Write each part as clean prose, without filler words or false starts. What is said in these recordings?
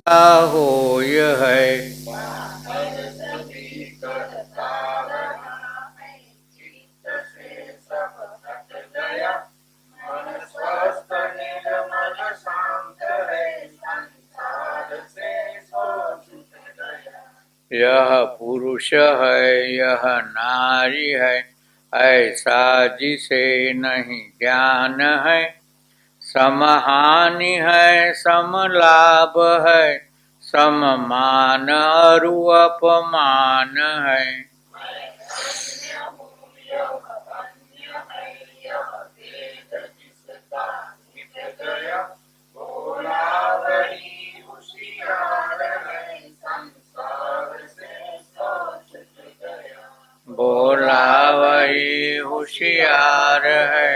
होय है। यह पुरुष है यह नारी है, ऐसा जिसे नहीं ज्ञान है। समहानि है समलाभ है, सममान अरु अपमान है। बोला वही होशियार है।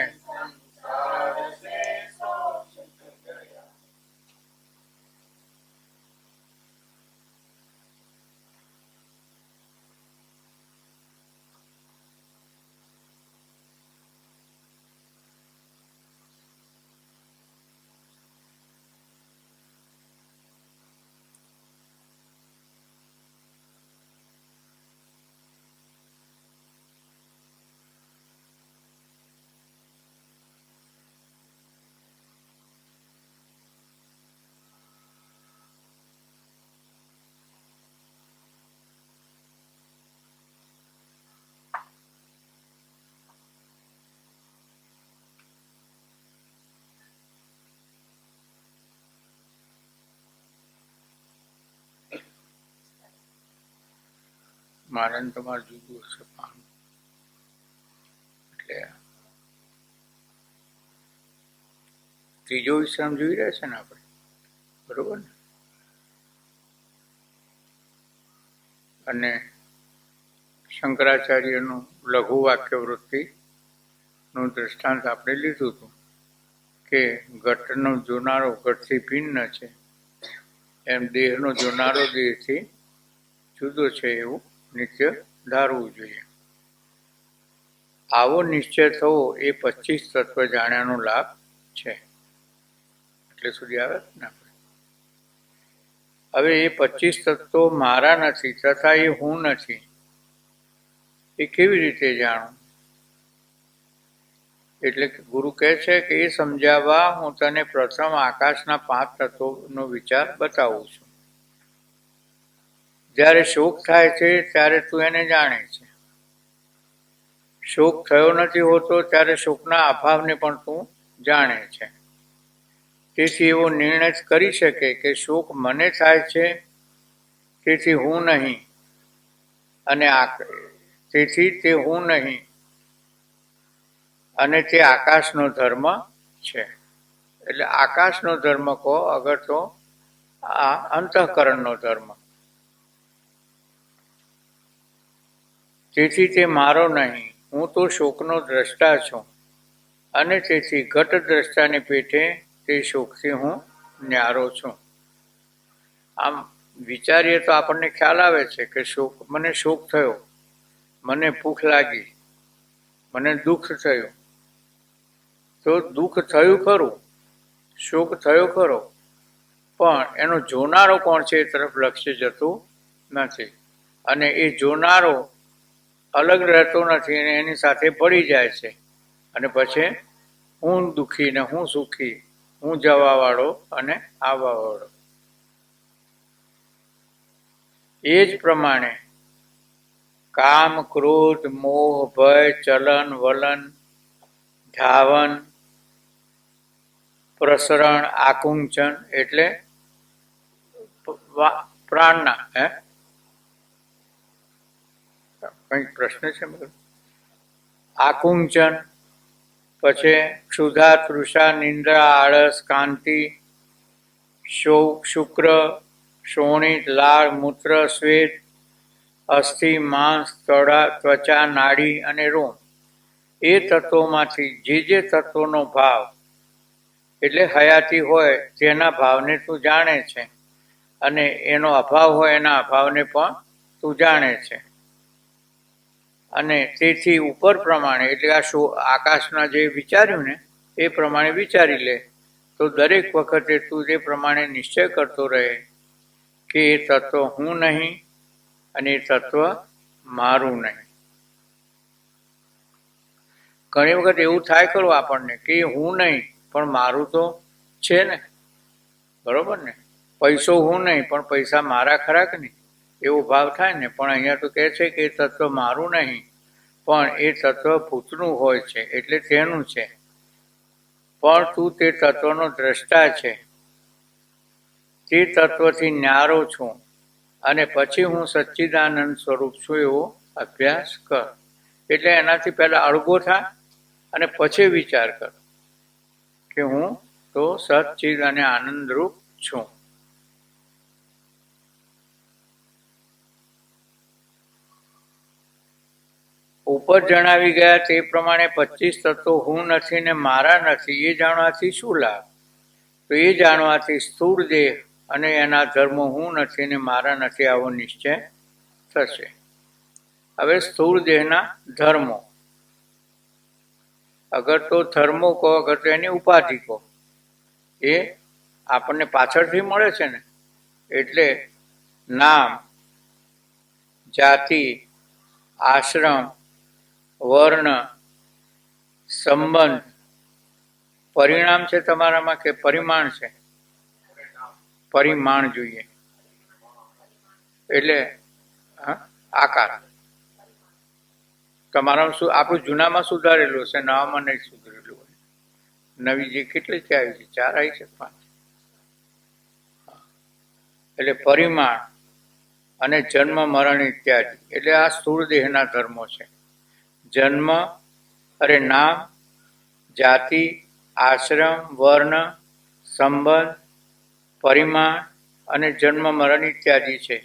મારે તમારે જુદું હશે પાનું, એટલે ત્રીજો વિશ્રામ જોઈ રહ્યા છે ને આપણે, બરોબર ને? અને શંકરાચાર્યનું લઘુ વાક્ય વૃત્તિનું દ્રષ્ટાંત આપણે લીધું હતું કે ઘટનો જોનારો ઘટથી ભિન્ન છે, એમ દેહનો જોનારો દેહથી જુદો છે એવું નિત્ય ધારવું જોઈએ. આવો નિશ્ચય થવો એ 25 તત્વ જાણ્યાનો લાભ છે. એટલે સુધી આવે ને આપણે. હવે એ 25 તત્વો મારા નથી તથા એ હું નથી, એ કેવી રીતે જાણું? એટલે ગુરુ કહે છે કે એ સમજાવવા હું તને પ્રથમ આકાશના 5 તત્વોનો વિચાર બતાવું છું. જ્યારે શોક થાય છે ત્યારે તું એને જાણે છે. શોક થયો નથી હોતો ત્યારે શોકના અભાવને પણ તું જાણે છે. તેથી એવો નિર્ણય કરી શકે કે શોક મને થાય છે, તેથી હું નહીં, અને તેથી તે હું નહીં અને તે આકાશનો ધર્મ છે. એટલે આકાશનો ધર્મ કહો અગર તો આ અંતઃકરણનો ધર્મ. તેથી તે મારો નહીં, હું તો શોકનો દ્રષ્ટા છું, અને તેથી ઘટ દ્રષ્ટાની પેટે તે શોકથી હું ન્યારો છું. આમ વિચારીએ તો આપણને ખ્યાલ આવે છે કે મને શોક થયો, મને ભૂખ લાગી, મને દુઃખ થયું. તો દુઃખ થયું ખરું, શોક થયો ખરો, પણ એનો જોનારો કોણ છે એ તરફ લક્ષ્ય જતું નથી. અને એ જોનારો અલગ રહેતો નથી અને એની સાથે ભળી જાય છે. અને પછી હું દુઃખી ને હું સુખી, હું જવાવાળો અને આવવાવાળો. એ જ પ્રમાણે કામ, ક્રોધ, મોહ, ભય, ચલન, વલન, ધાવન, પ્રસરણ, આકુંચન એટલે પ્રાણના કઈ પ્રશ્ન છે? આકુંચન, પછી ક્ષુધા, તૃષા, નિંદ્રા, આળસ, કાંતિ, શોક, શુક્ર, શોણિત, લાળ, મૂત્ર, શ્વેત, અસ્થિ, માંસ, ત્વચા, નાડી અને રોમ. એ તત્વોમાંથી જે તત્વોનો ભાવ એટલે હયાતી હોય તેના ભાવને તું જાણે છે, અને એનો અભાવ હોય એના અભાવને પણ તું જાણે છે. અને તેથી ઉપર પ્રમાણે એટલે આકાશના જે વિચાર્યું ને એ પ્રમાણે વિચારી લે તો દરેક વખતે તું જે પ્રમાણે નિશ્ચય કરતો રહે કે એ તત્વ હું નહીં અને એ તત્વ મારું નહીં. ઘણી વખત એવું થાય ખરું આપણને કે હું નહીં પણ મારું તો છે ને, બરોબર ને? પૈસો હું નહીં પણ પૈસા મારા ખરા કે નહીં, એવો ભાવ થાય ને. પણ અહીંયા તો કહે છે કે એ તત્વ મારું નહીં પણ એ તત્વ ભૂતનું હોય છે, એટલે તેનું છે. પણ તું તે તત્વનો દ્રષ્ટા છે, તે તત્વથી ન્યારો છું અને પછી હું સચ્ચિદાનંદ સ્વરૂપ છું એવો અભ્યાસ કર. એટલે એનાથી પહેલા અળગો થા અને પછી વિચાર કર કે હું તો સચ્ચિદ અને આનંદરૂપ છું. ઉપર જણાવી ગયા તે પ્રમાણે 25 તત્વો હું નથી ને મારા નથી એ જાણવાથી શું લાભ? તો એ જાણવાથી સ્થૂળ દેહ અને એના ધર્મો હું નથી ને મારા નથી આવો નિશ્ચય થશે. હવે સ્થૂળ દેહના ધર્મો, અગર તો ધર્મો કહો, અગર તો એની ઉપાધિ કહો, એ આપણને પાછળથી મળે છે ને. એટલે નામ, જાતિ, આશ્રમ, વર્ણ, સંબંધ, પરિણામ છે તમારામાં કે પરિમાણ છે? પરિમાણ જોઈએ એટલે આકાર. તમારામાં શું આપણું જૂનામાં સુધારેલું હશે, નવામાં નહીં સુધરેલું હોય. નવી જે કેટલી છે આવી છે? 4 આવી છે, 5. એટલે પરિમાણ અને જન્મ મરણ ઇત્યાદિ એટલે આ સ્થૂળ દેહના ધર્મો છે. જન્મ નામ, જાતિ, આશ્રમ, વર્ણ, સંબંધ, પરિમાણ અને જન્મ મરણ ઇત્યાદિ છે.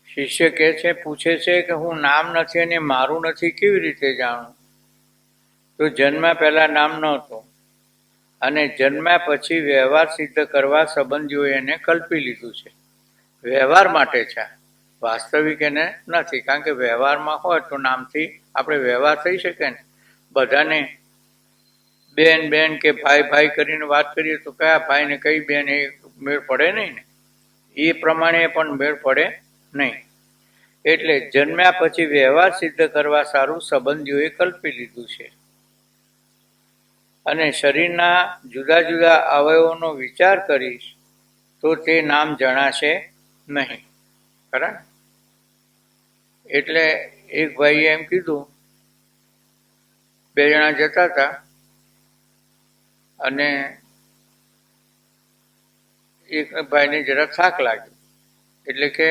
શિષ્ય કહે છે, પૂછે છે કે હું નામ નથી અને મારું નથી કેવી રીતે જાણું? તો જન્મ્યા પહેલા નામ નહોતું અને જન્મ્યા પછી વ્યવહાર સિદ્ધ કરવા સંબંધીઓએ એને કલ્પી લીધું છે. વ્યવહાર માટે છે, વાસ્તવિક એને નથી. કારણ કે વ્યવહારમાં હોય તો નામથી આપણે વ્યવહાર થઈ શકે ને. બધાને બેન બેન કે ભાઈ ભાઈ કરીને વાત કરીએ તો કયા ભાઈ ને કઈ બેન એ મેળ પડે નહીં ને. એ પ્રમાણે પણ મેળ પડે નહીં. એટલે જન્મ્યા પછી વ્યવહાર સિદ્ધ કરવા સારું સંબંધીઓએ કલ્પી લીધું છે. અને શરીરના જુદા જુદા અવયવોનો વિચાર કરીશ તો તે નામ જણાશે નહીં. ખરા? એટલે એક ભાઈએ એમ કીધું, 2 જણા જતા હતા અને એક ભાઈને જરા થાક લાગ્યો. એટલે કે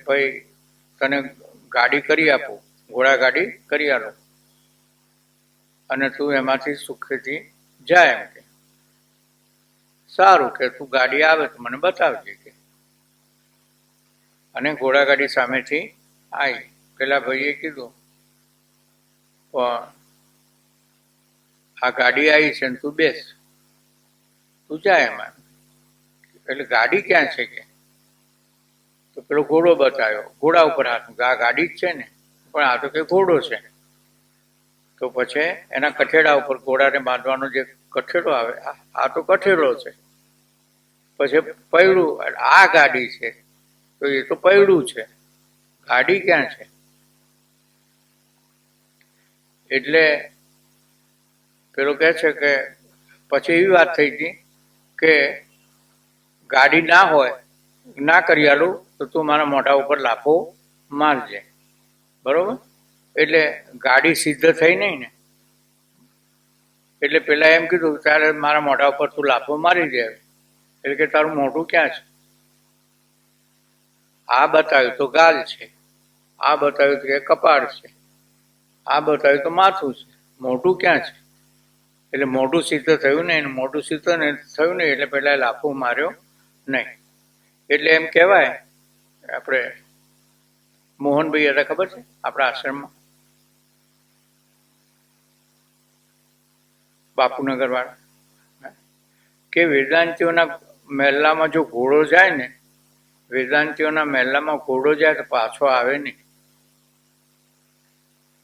ભાઈ તને ગાડી કરી આપું, ઘોડા ગાડી કરી આપો અને તું એમાંથી સુખેથી જાય. એમ કે સારું, કે તું ગાડી આવે તો મને બતાવજે કે. અને ઘોડાગાડી સામેથી આવી. પેલા ભાઈએ કીધું, પણ આ ગાડી આવી છે ને તું બેસ, તું જાય એમાં. એટલે ગાડી ક્યાં છે કે? તો પેલો ઘોડો બતાવ્યો, ઘોડા ઉપર હાથ મૂક્યો. આ ગાડી જ છે ને, પણ આ તો કે ઘોડો છે. તો પછી એના કઠેડા ઉપર ઘોડાને બાંધવાનો જે કઠેડો આવે, આ તો કઠેડો છે. પછી પૈડું, આ ગાડી છે તો એ તો પૈડું છે, ગાડી ક્યાં છે? એટલે પેલો કહે છે કે પછી એવી વાત થઈ હતી કે ગાડી ના હોય, ના કરી આલું તો તું મારા મોઢા ઉપર લાફો મારજે. બરોબર? એટલે ગાડી સિદ્ધ થઈ નહીં ને. એટલે પેલા એમ કીધું, ત્યારે મારા મોઢા ઉપર તું લાફો મારી દે. એટલે કે તારું મોઢું ક્યાં છે? આ બતાવ્યું તો ગાલ છે, આ બતાવ્યું કે કપાળ છે, આ બતાવ્યું તો માથું છે, મોઢું ક્યાં છે? એટલે મોઢું સિદ્ધ થયું નહીં. મોઢું સિદ્ધ થયું નહીં એટલે પેલા લાફો માર્યો નહીં. એટલે એમ કહેવાય, આપણે મોહનભાઈ હતા ખબર છે આપણા આશ્રમમાં, બાપુનગર વાળા, કે વેદાંતિઓના મહેલામાં જો ઘોડો જાય ને, વેદાંતિઓના મહેલામાં ઘોડો જાય તો પાછો આવે નહીં.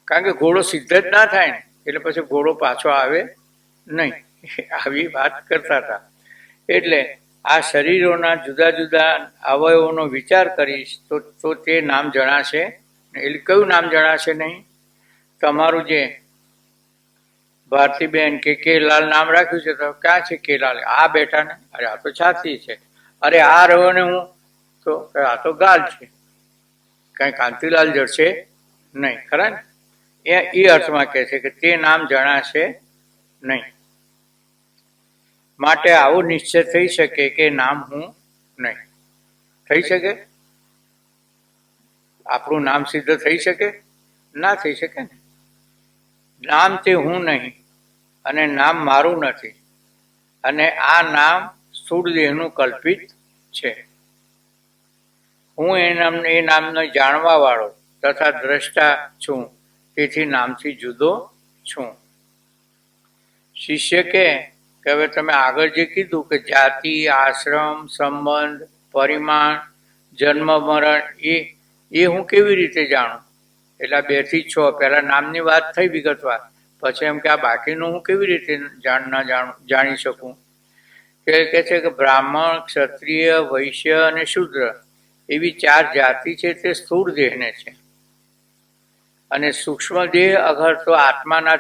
કારણ કે ઘોડો સિદ્ધ જ ના થાય ને, એટલે પછી ઘોડો પાછો આવે નહીં. આવી વાત કરતા હતા. એટલે આ શરીરોના જુદા જુદા અવયવોનો વિચાર કરીશ તો તે નામ જણાશે. એટલે કયું નામ જણાશે નહીં? તમારું જે ભારતીબેન કે લાલ નામ રાખ્યું છે, તો ક્યાં છે કે લાલ? આ બેઠા ને, અરે આ તો છાતી છે, અરે આ રહ્યો ને હું તો આ તો ગાલ છે, કઈ કાંતિલાલ જડશે નહીં, ખરા ને? એ અર્થમાં કહે છે કે તે નામ જણાશે નહીં. માટે આવો નિશ્ચય થઈ શકે કે નામ હું નહીં. થઈ શકે? આપણું નામ સિદ્ધ થઈ શકે? ના થઈ શકે ને. નામ તે હું નહીં અને નામ મારું નથી, અને આ નામ સ્થૂળ દેહનું કલ્પિત છે. હું એ નામને જાણવા વાળો તથા દ્રષ્ટા છું, તેથી નામથી જુદો છું. શિષ્ય કે હવે તમે આગળ જે કીધું કે જાતિ, આશ્રમ, સંબંધ, પરિમાણ, જન્મ, મરણ, એ હું કેવી રીતે જાણું? એટલે 2 થી 6 પહેલા નામની વાત થઈ વિગતવાર, પછી એમ કે આ બાકીનું હું કેવી રીતે જાણી શકું? કે છે કે બ્રાહ્મણ, ક્ષત્રિય, વૈશ્ય અને શૂદ્ર એવી 4 જાતિ છે તે સ્થૂળ દેહને છે. અને સૂક્ષ્મ દેહ અગર તો આત્માનો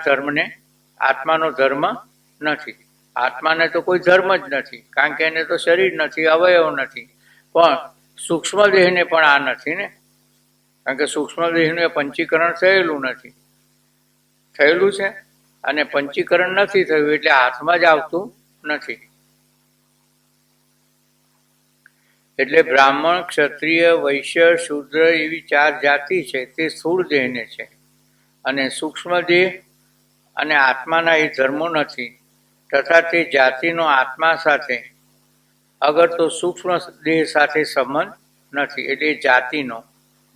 ધર્મ નથી. આત્માને તો કોઈ ધર્મ જ નથી, કારણ કે એને તો શરીર નથી, અવયવ નથી. પણ સૂક્ષ્મ દેહને પણ આ નથી ને, કારણ કે સૂક્ષ્મ દેહનું પંચીકરણ થયેલું નથી. થયેલું છે અને પંચીકરણ નથી થયું એટલે હાથમાં જ આવતું નથી. એટલે બ્રાહ્મણ, ક્ષત્રિય, વૈશ્ય, શૂદ્ર એવી 4 જાતિ છે તે સ્થૂળ દેહને છે. અને સૂક્ષ્મ દેહ અને આત્માના એ ધર્મો નથી, તથા તે જાતિનો આત્મા સાથે અગર તો સૂક્ષ્મ દેહ સાથે સંબંધ નથી. એટલે જાતિનો,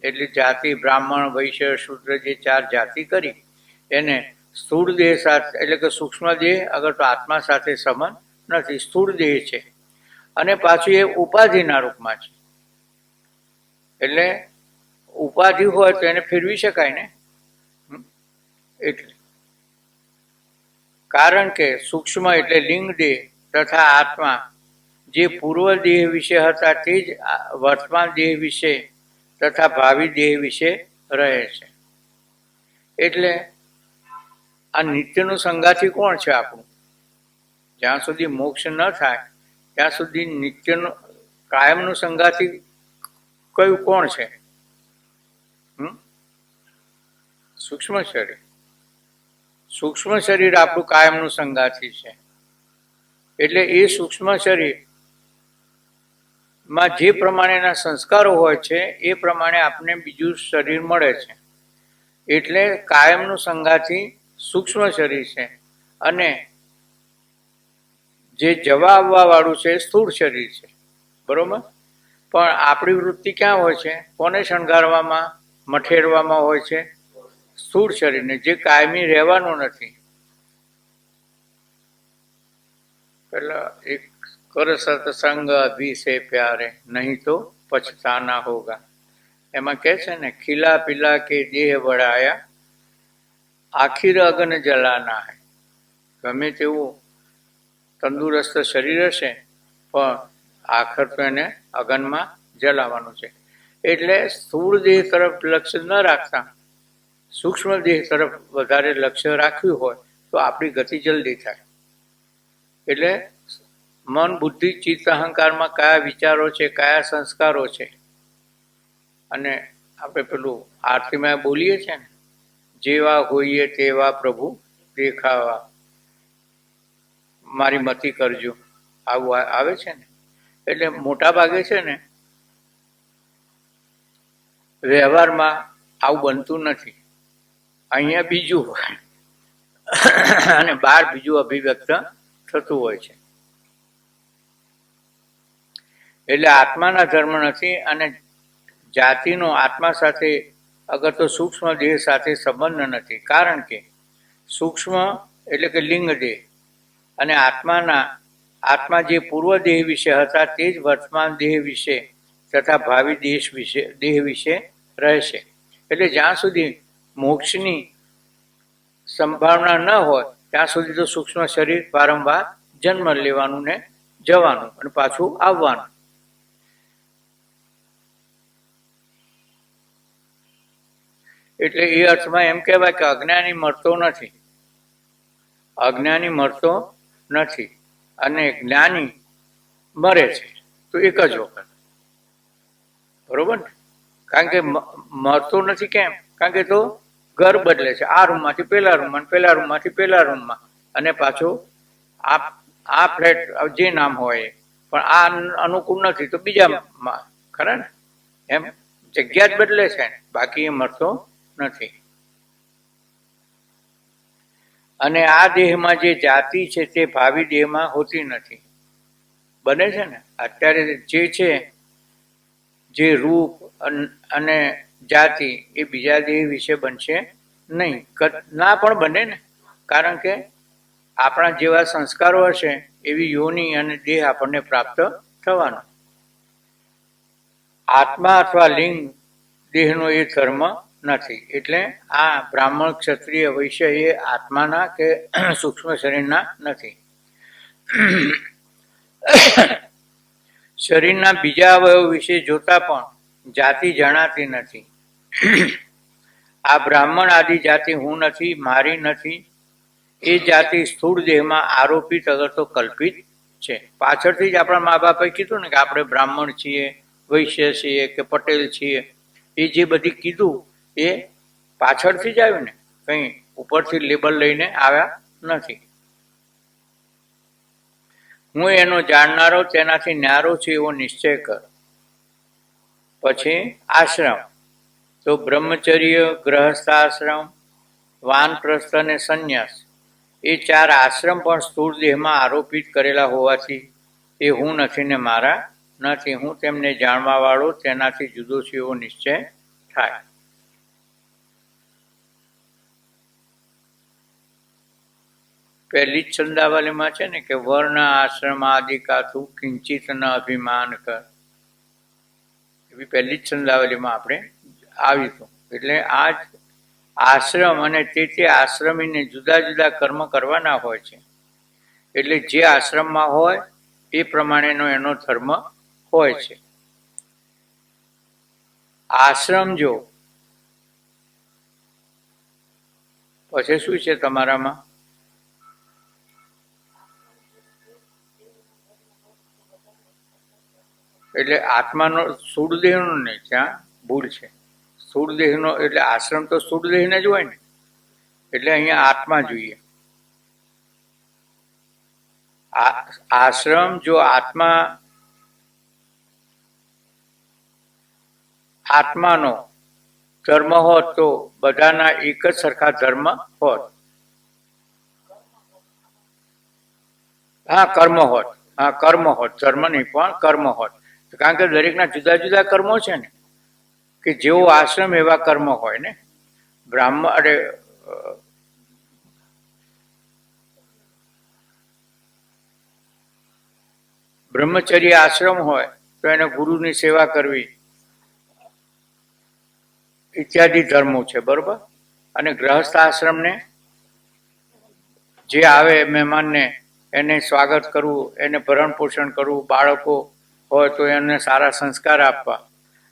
એટલે જાતિ બ્રાહ્મણ, વૈશ્ય, શૂદ્ર જે 4 જાતિ કરી એને સ્થૂળ દેહ સાથે, એટલે કે સૂક્ષ્મ દેહ અગર તો આત્મા સાથે સંબંધ નથી, સ્થૂળ દેહ છે. અને પાછું એ ઉપાધિના રૂપમાં છે. એટલે ઉપાધિ હોય તો એને ફેરવી શકાય ને. એટલે કારણ કે સૂક્ષ્મ એટલે લિંગ દેહ તથા આત્મા જે પૂર્વ દેહ વિશે હતા તે જ વર્તમાન દેહ વિશે તથા ભાવિ દેહ વિશે રહે છે. એટલે આ નિત્યનું સંગાથી કોણ છે આપણું? જ્યાં સુધી મોક્ષ ન થાય ત્યાં સુધી નિત્યનું કાયમનું સંગાથી કયું કોણ છે? સૂક્ષ્મ શરીર. સૂક્ષ્મ શરીર આપણું કાયમનું સંગાથી છે. એટલે એ સૂક્ષ્મ શરીર માં જે પ્રમાણેના સંસ્કારો હોય છે એ પ્રમાણે આપણને બીજું શરીર મળે છે. એટલે કાયમનું સંગાથી સૂક્ષ્મ શરીર છે, અને જે જવા આવવા વાળું છે સ્થૂળ શરીર છે. બરોબર? પણ આપણી વૃત્તિ ક્યાં હોય છે? કોને શણગારવામાં, મઠેરવામાં હોય છે? સ્થૂળ શરીરને, જે કાયમી રહેવાનું નથી. પેલા એક કર સત્સંગ અભી સે પ્યારે નહીં તો પછતાના હોગા, એમાં કે છે ને, ખીલા પીલા કે દેહ બળાયા આખિર અગન જલાના હૈ. ગમે તેવું તંદુરસ્ત શરીર હશે પણ આખર તો એને અગનમાં જલાવાનું છે. એટલે સ્થૂળ દેહ તરફ લક્ષ્ય ન રાખતા સૂક્ષ્મ દેહ તરફ વધારે લક્ષ્ય રાખ્યું હોય તો આપણી ગતિ જલ્દી થાય. એટલે મન, બુદ્ધિ, ચિત્ત, અહંકારમાં કયા વિચારો છે, કયા સંસ્કારો છે, અને આપણે પેલું આરતીમાં બોલીએ છીએ ને, જેવા હોઈએ તેવા પ્રભુ દેખાવા, મારી મતિ કરજો, આવું આવે છે ને. એટલે મોટા ભાગે છે ને વ્યવહારમાં આવું બનતું નથી. અહીંયા બીજું હોય અને બહાર બીજું અભિવ્યક્ત થતું હોય છે. એટલે આત્માના ધર્મ નથી, અને જાતિનો આત્મા સાથે અગર તો સૂક્ષ્મ દેહ સાથે સંબંધ નથી. કારણ કે સૂક્ષ્મ એટલે કે લિંગ દેહ, અને આત્મા જે પૂર્વ દેહ વિશે હતા તે જ વર્તમાન દેહ વિશે તથા ભાવિ દેહ વિશે રહેશે. એટલે જ્યાં સુધી મોક્ષની સંભાવના ન હોય ત્યાં સુધી તો સૂક્ષ્મ શરીર વારંવાર જન્મ લેવાનું ને જવાનું અને પાછું આવવાનું. એટલે એ અર્થમાં એમ કહેવાય કે અજ્ઞાની મરતો નથી, અજ્ઞાની મરતો નથી અને જ્ઞાની મરે છે તો એક જ વખત, બરોબર ને? કારણ કે મરતો નથી. કેમ? કારણ કે તો ઘર બદલે છે, આ રૂમમાંથી પેલા રૂમમાં, પેલા રૂમમાંથી પેલા રૂમમાં, અને પાછું આ ફ્લેટ જે નામ હોય પણ આ અનુકૂળ નથી તો બીજામાં, ખરા ને? એમ જગ્યા જ બદલે છે ને, બાકી એ મરતો નથી. અને આ દેહમાં જે જાતિ છે તે ભાવિ દેહમાં હોતી નથી. બને છે ને અત્યારે જે છે, જે રૂપ અને જાતિ એ બીજા દેહ વિશે બનશે નહીં, ના પણ બને ને. કારણ કે આપણા જેવા સંસ્કારો હશે એવી યોની અને દેહ આપણને પ્રાપ્ત થવાનો. આત્મા અથવા લિંગ દેહનો એ ધર્મ નથી. એટલે આ બ્રાહ્મણ, ક્ષત્રિય, વૈશ્ય એ આત્માના કે સૂક્ષ્મ શરીરના નથી. શરીરના બીજા અવયવ વિશે જોતા પણ જાતિ જણાતી નથી. આ બ્રાહ્મણ આદિ જાતિ હું નથી, મારી નથી. એ જાતિ સ્થૂળ દેહમાં આરોપિત અગર તો કલ્પિત છે. પાછળથી જ આપણા મા બાપે કીધું ને કે આપણે બ્રાહ્મણ છીએ, વૈશ્ય છીએ કે પટેલ છીએ, એ જે બધી કીધું એ પાછળથી જ આવ્યું ને, કંઈ ઉપરથી લેબલ લઈને આવ્યા નથી. હું એનો જાણનારો, તેનાથી ન્યારો છું એવો નિશ્ચય કર. પછી આશ્રમ તો બ્રહ્મચર્ય, ગ્રહસ્થાશ્રમ, વાનપ્રસ્થ અને સંન્યાસ એ ચાર આશ્રમ પણ સ્થૂળ દેહમાં આરોપિત કરેલા હોવાથી એ હું નથી ને મારા નથી. હું તેમને જાણવા વાળો, તેનાથી જુદો છું એવો નિશ્ચય થાય. પહેલી જ છંદાવલીમાં છે ને કે વર્ણ આશ્રમ આદિ કાતું કિંચિત ન અભિમાન કર. એવી પહેલી જ છંદાવલીમાં આપણે આવ્યું હતું. એટલે આ જ આશ્રમ અને તે આશ્રમીને જુદા જુદા કર્મ કરવાના હોય છે. એટલે જે આશ્રમમાં હોય એ પ્રમાણેનો એનો ધર્મ હોય છે. આશ્રમ જો પછી શું છે તમારામાં? એટલે આત્માનો સ્થૂળ દેહનો નહીં, ત્યાં ભૂલ છે. સ્થૂળ દેહનો એટલે આશ્રમ તો સ્થૂળ દેહને જ હોય ને, એટલે અહીંયા આત્મા જોઈએ. આશ્રમ જો આત્માનો ધર્મ હોત તો બધાના એક જ સરખા ધર્મ હોત. હા, કર્મ હોત. હા, કર્મ હોત, ધર્મ નહીં પણ કર્મ હોત. કારણ કે દરેકના જુદા જુદા કર્મો છે ને, કે જેવો આશ્રમ એવા કર્મ હોય ને. બ્રહ્મચર્ય આશ્રમ હોય તો એને ગુરુની સેવા કરવી ઇત્યાદિ ધર્મો છે, બરોબર. અને ગ્રહસ્થ આશ્રમને જે આવે મહેમાનને એને સ્વાગત કરવું, એને ભરણ પોષણ કરવું, બાળકો હોય તો એને સારા સંસ્કાર આપવા.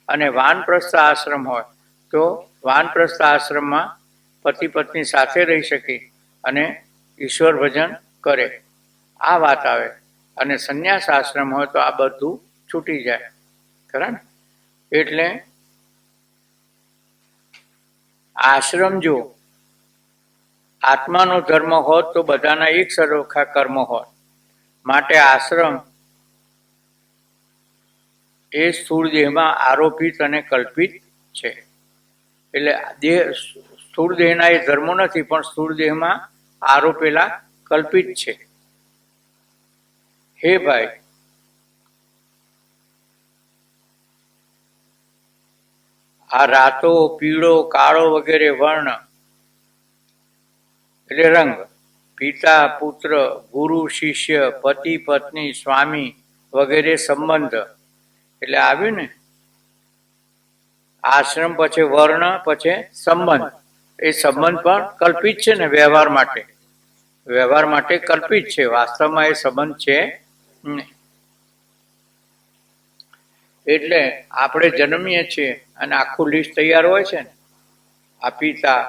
અને વાનપ્રસ્થ આશ્રમ હોય તો વાનપ્રસ્થ આશ્રમમાં પતિ પત્ની સાથે રહી શકે અને ઈશ્વર ભજન કરે, આ વાત આવે. અને સંન્યાસ આશ્રમ હોય તો આ બધું છૂટી જાય, ખરા ને? એટલે આશ્રમ જો આત્માનો ધર્મ હોત તો બધાના એક સરખા કર્મ હોત. માટે આશ્રમ એ સ્થૂળ દેહમાં આરોપિત અને કલ્પિત છે. એટલે દેહ સ્થૂળ દેહના એ ધર્મો નથી, પણ સ્થૂળ દેહમાં આરોપેલા કલ્પિત છે. હે ભાઈ, આ રાતો, પીળો, કાળો વગેરે વર્ણ એટલે રંગ, પિતા પુત્ર, ગુરુ શિષ્ય, પતિ પત્ની, સ્વામી વગેરે સંબંધ એટલે આવ્યું ને. આશ્રમ પછી વર્ણ પછી સંબંધ. એ સંબંધ પણ કલ્પિત છે ને વ્યવહાર માટે. વ્યવહાર માટે કલ્પિત છે, વાસ્તવમાં એ સંબંધ છે નહીં. એટલે આપણે જન્મીએ છીએ અને આખું લિસ્ટ તૈયાર હોય છે ને, આ પિતા,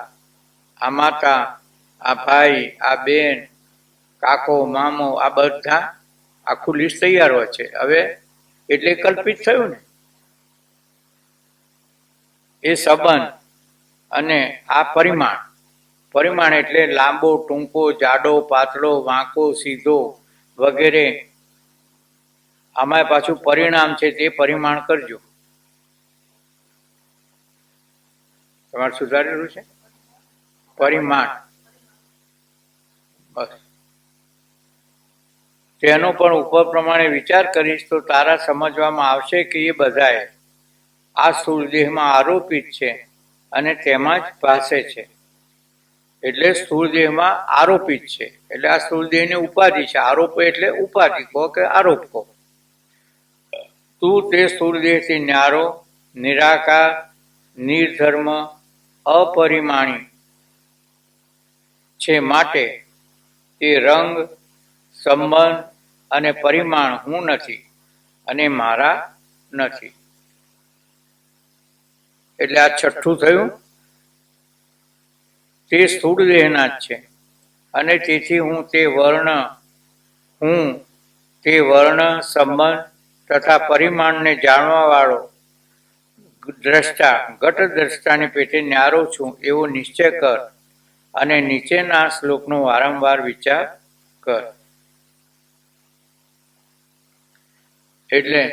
આ માતા, આ ભાઈ, આ બેન, કાકો, મામો, આ બધા આખું લિસ્ટ તૈયાર હોય છે. હવે એટલે કલ્પિત થયું ને એ સંબંધ. અને આ પરિમાણ, પરિમાણ એટલે લાંબો, ટૂંકો, જાડો, પાતળો, વાંકો, સીધો વગેરે. આમાં પાછું પરિણામ છે, તે પરિમાણ કરજો. તમારે સુધારેલું છે પરિમાણ. બસ તેનો પણ ઉપર પ્રમાણે વિચાર કરીશ તો તારા સમજવામાં આવશે કે એ બધાએ આ સ્થૂળ દેહમાં આરોપિત છે અને તેમાં જ ભાસે છે. એટલે સ્થૂળ દેહમાં આરોપિત છે એટલે આ સ્થૂળ દેહની ઉપાધિ છે. આરોપ એટલે ઉપાધિ કહો કે આરોપ કહો. તું તે સ્થૂળ દેહથી ન્યારો, નિરાકાર, નિર્ધર્મ, અપરિમાણી છે. માટે તે રંગ, સંબંધ અને પરિમાણ હું નથી અને મારા નથી. એટલે આ છઠ્ઠું થયું. તે સ્થૂળ દેહના જ છે અને તેથી હું તે વર્ણ, સંબંધ તથા પરિમાણને જાણવા વાળો દ્રષ્ટા, ઘટ દ્રષ્ટાની પેટે ન્યારો છું એવો નિશ્ચય કર અને નીચેના શ્લોકનો વારંવાર વિચાર કર. એટલે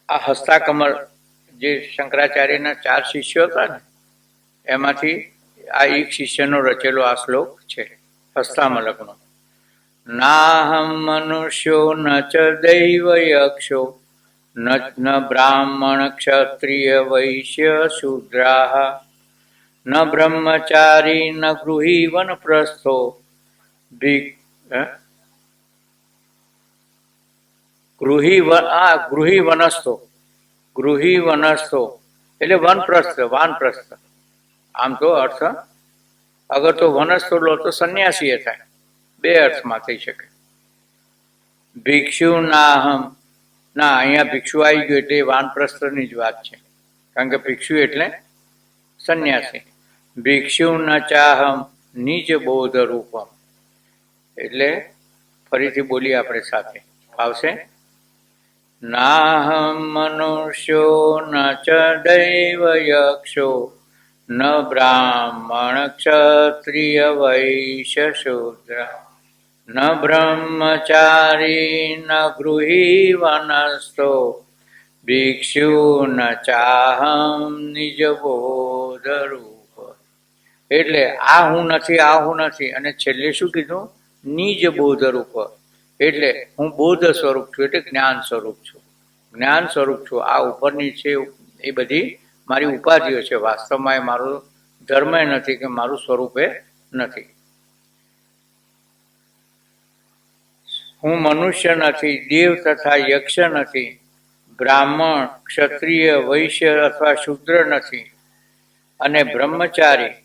આ હસ્તાકમળ જે શંકરાચાર્યના 4 શિષ્યો હતા ને એમાંથી આ એક શિષ્યનો રચેલો આ શ્લોક છે હસ્તામલકનો. નાહમ મનુષ્યો ન ચ દૈવ યક્ષો ન બ્રાહ્મણ ક્ષત્રિય વૈશ્ય શૂદ્રાઃ ન બ્રહ્મચારી ન ગૃહી વનપ્રસ્થો ગૃહી વનસ્થો એટલે વનપ્રસ્થ, વાનપ્રસ્થ. આમ તો અર્થ અગર તો વનસ્થો લો તો સંન્યાસી થાય, 2 અર્થમાં થઈ શકે. ભિક્ષુ નાહમ, ના અહીંયા ભિક્ષુ આવી ગયું એટલે વાનપ્રસ્થની જ વાત છે, કારણ કે ભિક્ષુ એટલે સંન્યાસી. ભિક્ષુ ન ચાહમ નિજ બોધ રૂપમ. એટલે ફરીથી બોલીએ આપણે સાથે, આવશે. નાહમ મનુષ્યો ન ચ દૈવ યક્ષો ન બ્રાહ્મણ ક્ષત્રિય વૈશ્ય શૂદ્ર ન બ્રહ્મચારી ન ગૃહી વનસ્થો ભિક્ષુ ન ચાહમ નિજ બોધ રૂપ. એટલે આ હું નથી અને છેલ્લે શું કીધું? નિજ બોધ રૂપ. એટલે હું બોધ સ્વરૂપ છું, એટલે જ્ઞાન સ્વરૂપ છું. જ્ઞાન સ્વરૂપ છું. આ ઉપરની છે એ બધી મારી ઉપાધિઓ છે. વાસ્તવમાં એ મારું ધર્મ નથી કે મારું સ્વરૂપે નથી. હું મનુષ્ય નથી, દેવ તથા યક્ષ નથી, બ્રાહ્મણ, ક્ષત્રિય, વૈશ્ય અથવા શૂદ્ર નથી, અને બ્રહ્મચારી,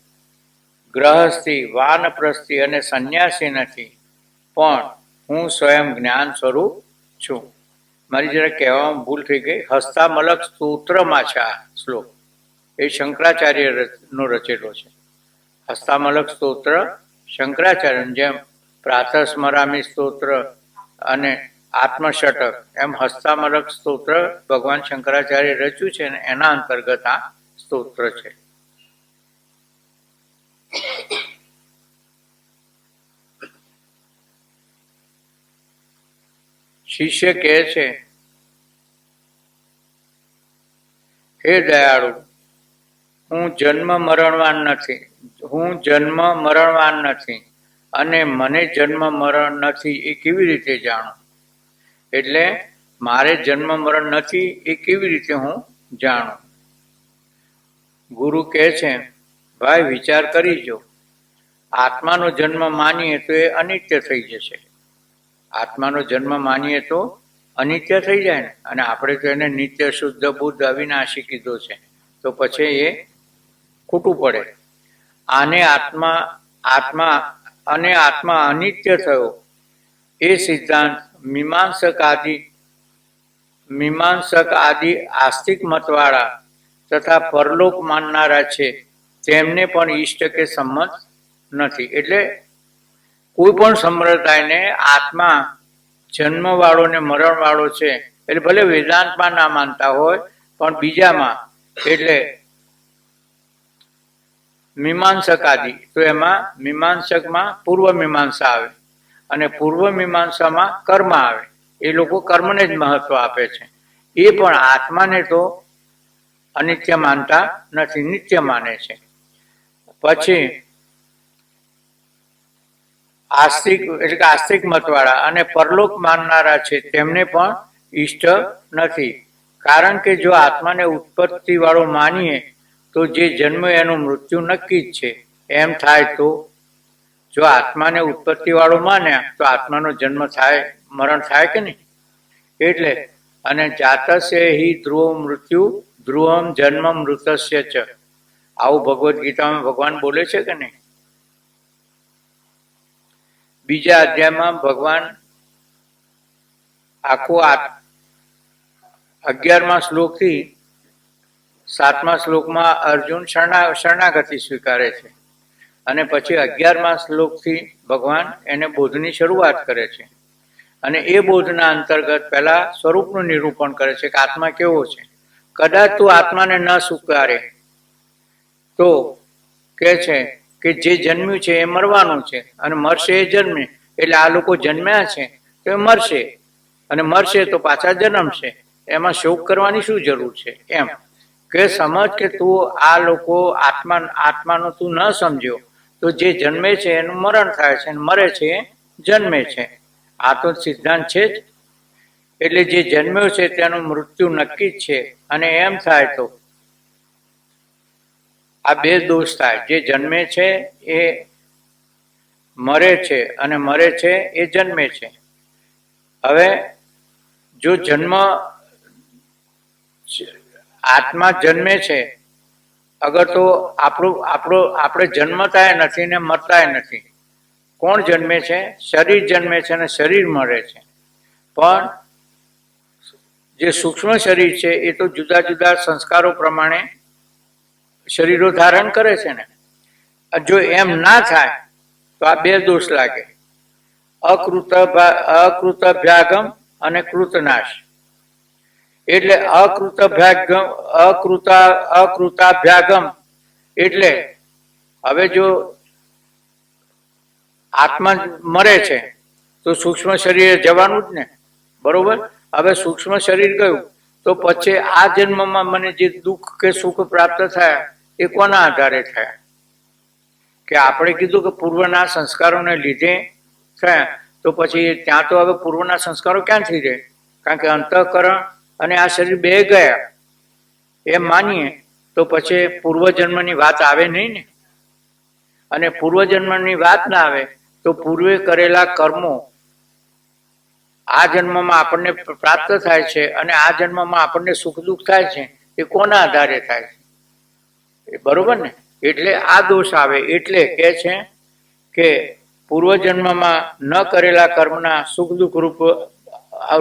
ગ્રહસ્થી, વાનપ્રસ્થી અને સંન્યાસી નથી, પણ હું સ્વયં જ્ઞાન સ્વરૂપ છું. મારી જરા કહેવામાં ભૂલ થઈ ગઈ. હસ્તામલક સ્તોત્રમાં છે આ શ્લોક, એ શંકરાચાર્યનો રચેલો છે. હસ્તામલક સ્તોત્ર શંકરાચાર્ય, જેમ પ્રાતઃ સ્મરામી સ્તોત્ર અને આત્મષટક, એમ હસ્તામલક સ્તોત્ર ભગવાન શંકરાચાર્ય રચ્યું છે ને એના અંતર્ગત આ સ્તોત્ર છે. શિષ્ય કહે છે, હે દયાળુ, હું જન્મ મરણવાન નથી અને મને જન્મ મરણ નથી એ કેવી રીતે જાણું? એટલે મારે જન્મ મરણ નથી એ કેવી રીતે હું જાણું? ગુરુ કહે છે, ભાઈ વિચાર કરી જો. આત્માનો જન્મ માનીએ તો એ અનિત્ય થઈ જશે. આત્માનો જન્મ માનીએ તો અનિત્ય થઈ જાય ને, અને આપણે તો એને નિત્ય, શુદ્ધ, બુદ્ધ, અવિનાશી કીધો છે, તો પછી એ ખોટું પડે. આને આત્મા આત્મા અને આત્મા અનિત્ય થયો એ સિદ્ધાંત મીમાંસક આદિ આસ્તિક મતવાળા તથા પરલોક માનનારા છે તેમને પણ ઈષ્ટ કે સંમત નથી. એટલે કોઈ પણ સંપ્રદાયને આત્મા જન્મ વાળો ને મરણ વાળો છે એટલે ભલે વેદાંતમાં ના માનતા હોય પણ બીજામાં એટલે મીમાંસક આદિ તો એમાં મીમાંસકમાં પૂર્વ મીમાંસા આવે અને પૂર્વ મીમાંસામાં કર્મ આવે. એ લોકો કર્મને જ મહત્વ આપે છે. એ પણ આત્માને તો અનિત્ય માનતા નથી, નિત્ય માને છે. પછી આસ્તિક એટલે કે આસ્તિક મતવાળા અને પરલોક માનનારા છે તેમને પણ ઈષ્ટ નથી. કારણ કે જો આત્માને ઉત્પત્તિ વાળો માનીએ તો જે જન્મ એનું મૃત્યુ નક્કી જ છે એમ થાય. તો જો આત્માને ઉત્પત્તિ વાળો માન્યા તો આત્માનો જન્મ થાય, મરણ થાય કે નહીં? એટલે અને જાતસ્ય હિ ધ્રુવ મૃત્યુ ધ્રુવમ જન્મ મૃતસ્ય ચ, આવું ભગવદ્ ગીતામાં ભગવાન બોલે છે કે નહીં? બીજા અધ્યાયમાં ભગવાન આખું 11મા શ્લોકથી 7મા શ્લોકમાં અર્જુન શરણાગતિ સ્વીકારે છે અને પછી 11મા શ્લોકથી ભગવાન એને બોધની શરૂઆત કરે છે. અને એ બોધના અંતર્ગત પહેલા સ્વરૂપનું નિરૂપણ કરે છે કે આત્મા કેવો છે. કદાચ તું આત્માને ન સ્વીકારે તો કે છે કે જે જન્મ્યું છે એ મરવાનું છે અને મરશે એ જન્મે. એટલે આ લોકો જન્મ્યા છે તો એ મરશે અને મરશે તો પાછા જન્મશે, એમાં શોક કરવાની શું જરૂર છે? એમ કે સમજ કે તું આ લોકો આત્માનો તું ન સમજ્યો તો જે જન્મે છે એનું મરણ થાય છે અને મરે છે એ જન્મે છે. આ તો સિદ્ધાંત છે જ. એટલે જે જન્મ્યો છે તેનું મૃત્યુ નક્કી જ છે અને એમ થાય તો આ બે દોષ થાય. જે જન્મે છે એ મરે છે અને મરે છે એ જન્મે છે. હવે જો જન્મ આત્મા જન્મે છે અગર તો આપણે જન્મતાય નથી ને મરતાય નથી. કોણ જન્મે છે? શરીર જન્મે છે અને શરીર મરે છે. પણ જે સૂક્ષ્મ શરીર છે એ તો જુદા જુદા સંસ્કારો પ્રમાણે શરીરો ધારણ કરે છે ને. જો એમ ના થાય તો આ બે દોષ લાગે, અકૃતભ્યાગમ અને કૃતનાશ. એટલે અકૃતાભ્યાગમ એટલે હવે જો આત્મા મરે છે તો સૂક્ષ્મ શરીર જવાનું જ ને, બરોબર? હવે સૂક્ષ્મ શરીર ગયું તો પછી આ જન્મમાં મને જે દુઃખ કે સુખ પ્રાપ્ત થયા એ કોના આધારે થયા? કે આપણે કીધું કે પૂર્વના સંસ્કારોને લીધે થયા, તો પછી ત્યાં તો હવે પૂર્વના સંસ્કારો ક્યાંથી રહે? કારણ કે અંતઃકરણ અને આ શરીર બે ગયા એમ માનીએ તો પછી પૂર્વજન્મની વાત આવે નહીં ને. અને પૂર્વજન્મની વાત ના આવે તો પૂર્વે કરેલા કર્મો આ જન્મમાં આપણને પ્રાપ્ત થાય છે અને આ જન્મમાં આપણને સુખ દુઃખ થાય છે એ કોના આધારે થાય છે? બરોબર ને? એટલે આ દોષ આવે. એટલે કે છે કે પૂર્વજન્મમાં ન કરેલા કર્મના સુખ દુઃખ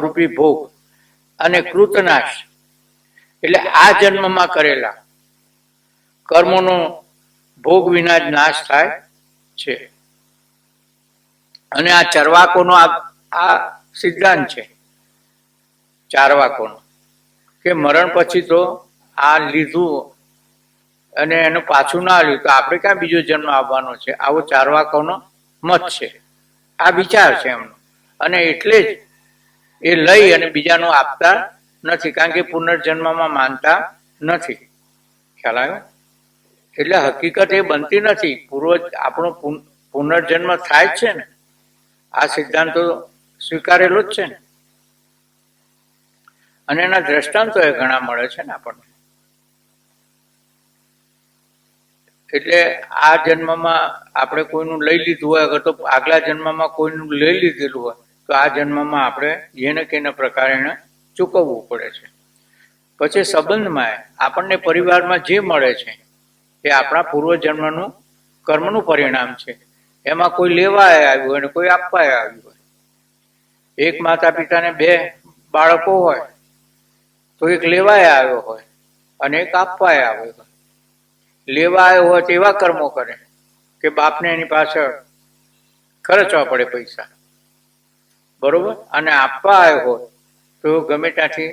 રૂપી ભોગ અને કૃતનાશ એટલે આ જન્મમાં કરેલા કર્મોનો ભોગ વિના જ નાશ થાય છે. અને આ ચરવાકોનો આ સિદ્ધાંત છે ચારવાકોનો કે મરણ પછી તો આ લીધું અને એનું પાછું ના લીધું તો આપણે ક્યાં બીજો જન્મ આવવાનો છે, આવો ચારવાકોનો મત છે. આ વિચાર છે એમનો. અને એટલે જ એ લઈ અને બીજાનું આપતા નથી, કારણ કે પુનર્જન્મમાં માનતા નથી. ખ્યાલ આવ્યો? એટલે હકીકત એ બનતી નથી. આપણો પુનર્જન્મ થાય જ છે ને. આ સિદ્ધાંતો સ્વીકારેલો જ છે ને. અને એના દ્રષ્ટાંતો એ ઘણા મળે છે ને આપણને. એટલે આ જન્મમાં આપણે કોઈનું લઈ લીધું હોય, અગર તો આગલા જન્મમાં કોઈનું લઈ લીધેલું હોય તો આ જન્મમાં આપણે જેને કેને પ્રકારે ચૂકવવું પડે છે. પછી સંબંધમાં આપણને પરિવારમાં જે મળે છે એ આપણા પૂર્વજન્મનું કર્મનું પરિણામ છે. એમાં કોઈ લેવા આવ્યું હોય અને કોઈ આપવા આવ્યું હોય. એક માતા પિતાને બે બાળકો હોય તો એક લેવાય આવ્યો હોય અને એક આપવા આવ્યો હોય. લેવા આવ્યો હોય તો એવા કર્મો કરે કે બાપને એની પાછળ ખર્ચવા પડે પૈસા, બરોબર. અને આપવા આવ્યો હોય તો ગમે ત્યાંથી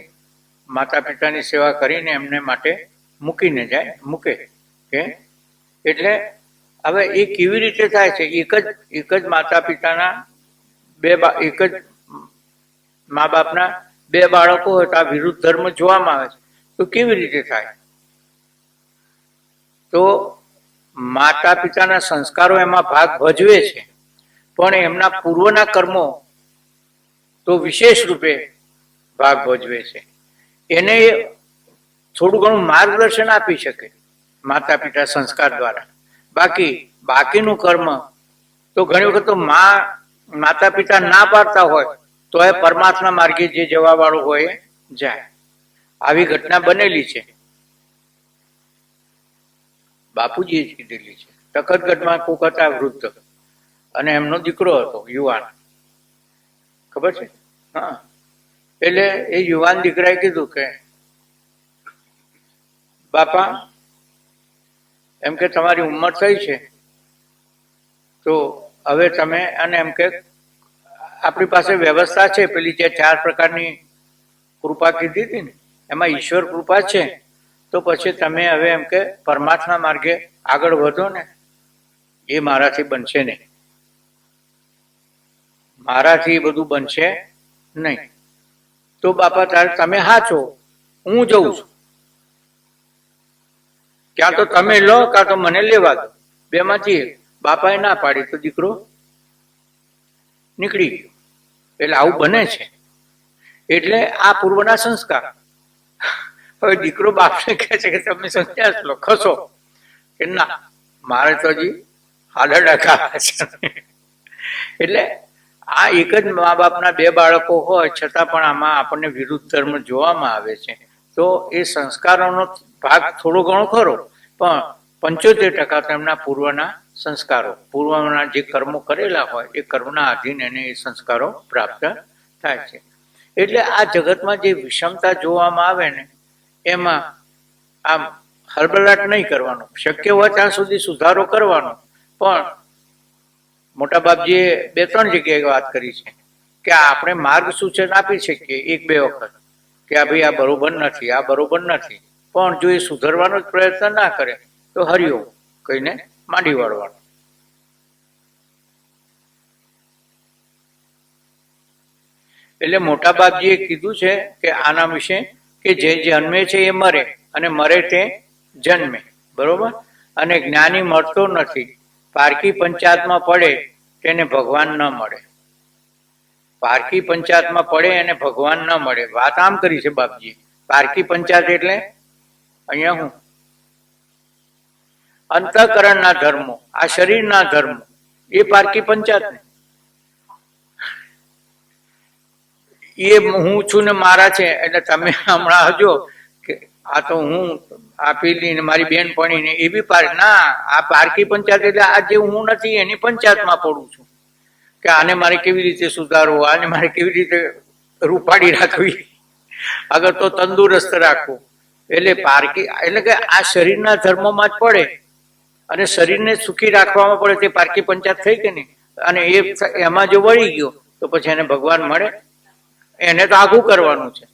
માતા પિતાની સેવા કરીને એમને માટે મૂકે કે એટલે હવે એ કેવી રીતે થાય છે? એક જ માતા પિતાના એક જ મા બાપના બે બાળકો હોય તો આ વિરુદ્ધ ધર્મ જોવામાં આવે છે. તો કેવી રીતે થાય? તો માતા પિતાના સંસ્કારો એમાં ભાગ ભજવે છે, પણ એમના પૂર્વના કર્મો તો વિશેષ રૂપે ભાગ ભજવે છે. એને થોડું ઘણું માર્ગદર્શન આપી શકે માતા પિતા સંસ્કાર દ્વારા. બાકીનું કર્મ તો ઘણી વખત તો માતા પિતા ના પાડતા હોય તો એ પરમાત્મા માર્ગે જે જવા વાળું હોય એ જાય. આવી ઘટના બનેલી છે, બાપુજીએ જ કીધેલી છે. તખતગઢમાં કોક હતા વૃદ્ધ અને એમનો દીકરો હતો યુવાન, ખબર છે? હા. એટલે એ યુવાન દીકરાએ કીધું કે બાપા એમ કે તમારી ઉંમર થઈ છે તો હવે તમે, અને એમ કે આપણી પાસે વ્યવસ્થા છે, પેલી જે 4 પ્રકારની કૃપા કીધી હતી ને એમાં ઈશ્વર કૃપા છે, તો પછી તમે હવે એમ કે પરમાત્મા માર્ગે આગળ વધો ને. એ મારાથી બનશે નહીં, મારાથી બધું બનશે નહીં. તો બાપા તારે તમે હાચો, હું જઉં છું. ક્યાં તો તમે લો કાં તો મને લેવા દો, બેમાંથી બાપાએ ના પાડી તો દીકરો નીકળી ગયો. એટલે આવું બને છે. એટલે આ પૂર્વના સંસ્કાર. હવે દીકરો બાપને કહે છે કે તમે સંન્યાસ લો, ખસો, કે ના મારે તો હજી હાડા ડખા છે. એટલે આ એક જ મા બાપના બે બાળકો હોય છતાં પણ આમાં આપણને વિરુદ્ધ ધર્મ જોવામાં આવે છે. તો એ સંસ્કારોનો ભાગ થોડો ઘણો ખરો, પણ 75% તેમના પૂર્વના સંસ્કારો, પૂર્વના જે કર્મો કરેલા હોય એ કર્મના આધીન એને એ સંસ્કારો પ્રાપ્ત થાય છે. એટલે આ જગતમાં જે વિષમતા જોવામાં આવે ને એમાં આમ હળબળાટ નહીં કરવાનો, શક્ય હોય ત્યાં સુધી સુધારો કરવાનો. પણ મોટા બાપજીએ 2-3 જગ્યાએ વાત કરી છે કે આપણે માર્ગ સૂચન આપી શકીએ 1-2 વખત કે આ ભાઈ આ બરોબર નથી, આ બરોબર નથી, પણ જો એ સુધારવાનો જ પ્રયત્ન ના કરે તો હરિઓમ કહીને માંડી વાળવાનો. એટલે મોટા બાપજીએ કીધું છે કે આના વિશે કે જે જન્મે છે એ મરે અને મરે તે જન્મે, બરોબર. અને જ્ઞાની મળતો નથી, પારકી પંચાયતમાં પડે તેને ભગવાન ન મળે. પારકી પંચાયતમાં પડે એને ભગવાન ન મળે. વાત આમ કરી છે બાપજી. પારકી પંચાયત એટલે અહીંયા હું અંતઃકરણના ધર્મો, આ શરીરના ધર્મો, એ પારકી પંચાયત ને એ હું છું ને મારા છે. એટલે તમે હમણાં હજો કે આ તો હું આ પેલી ને મારી બેનપણી ને એ બી ના, આ પારકી પંચાયત એટલે આ જે હું નથી એની પંચાયતમાં પડું છું કે આને મારે કેવી રીતે સુધારવું, આને મારે કેવી રીતે રૂપાડી રાખવી, અગર તો તંદુરસ્ત રાખવું. એટલે પારકી એટલે કે આ શરીરના ધર્મોમાં જ પડે અને શરીરને સુખી રાખવામાં પડે તે પારકી પંચાયત થઈ કે નહીં. અને એમાં જો વળી ગયો તો પછી એને ભગવાન મળે? એને તો આઘું કરવાનું છે.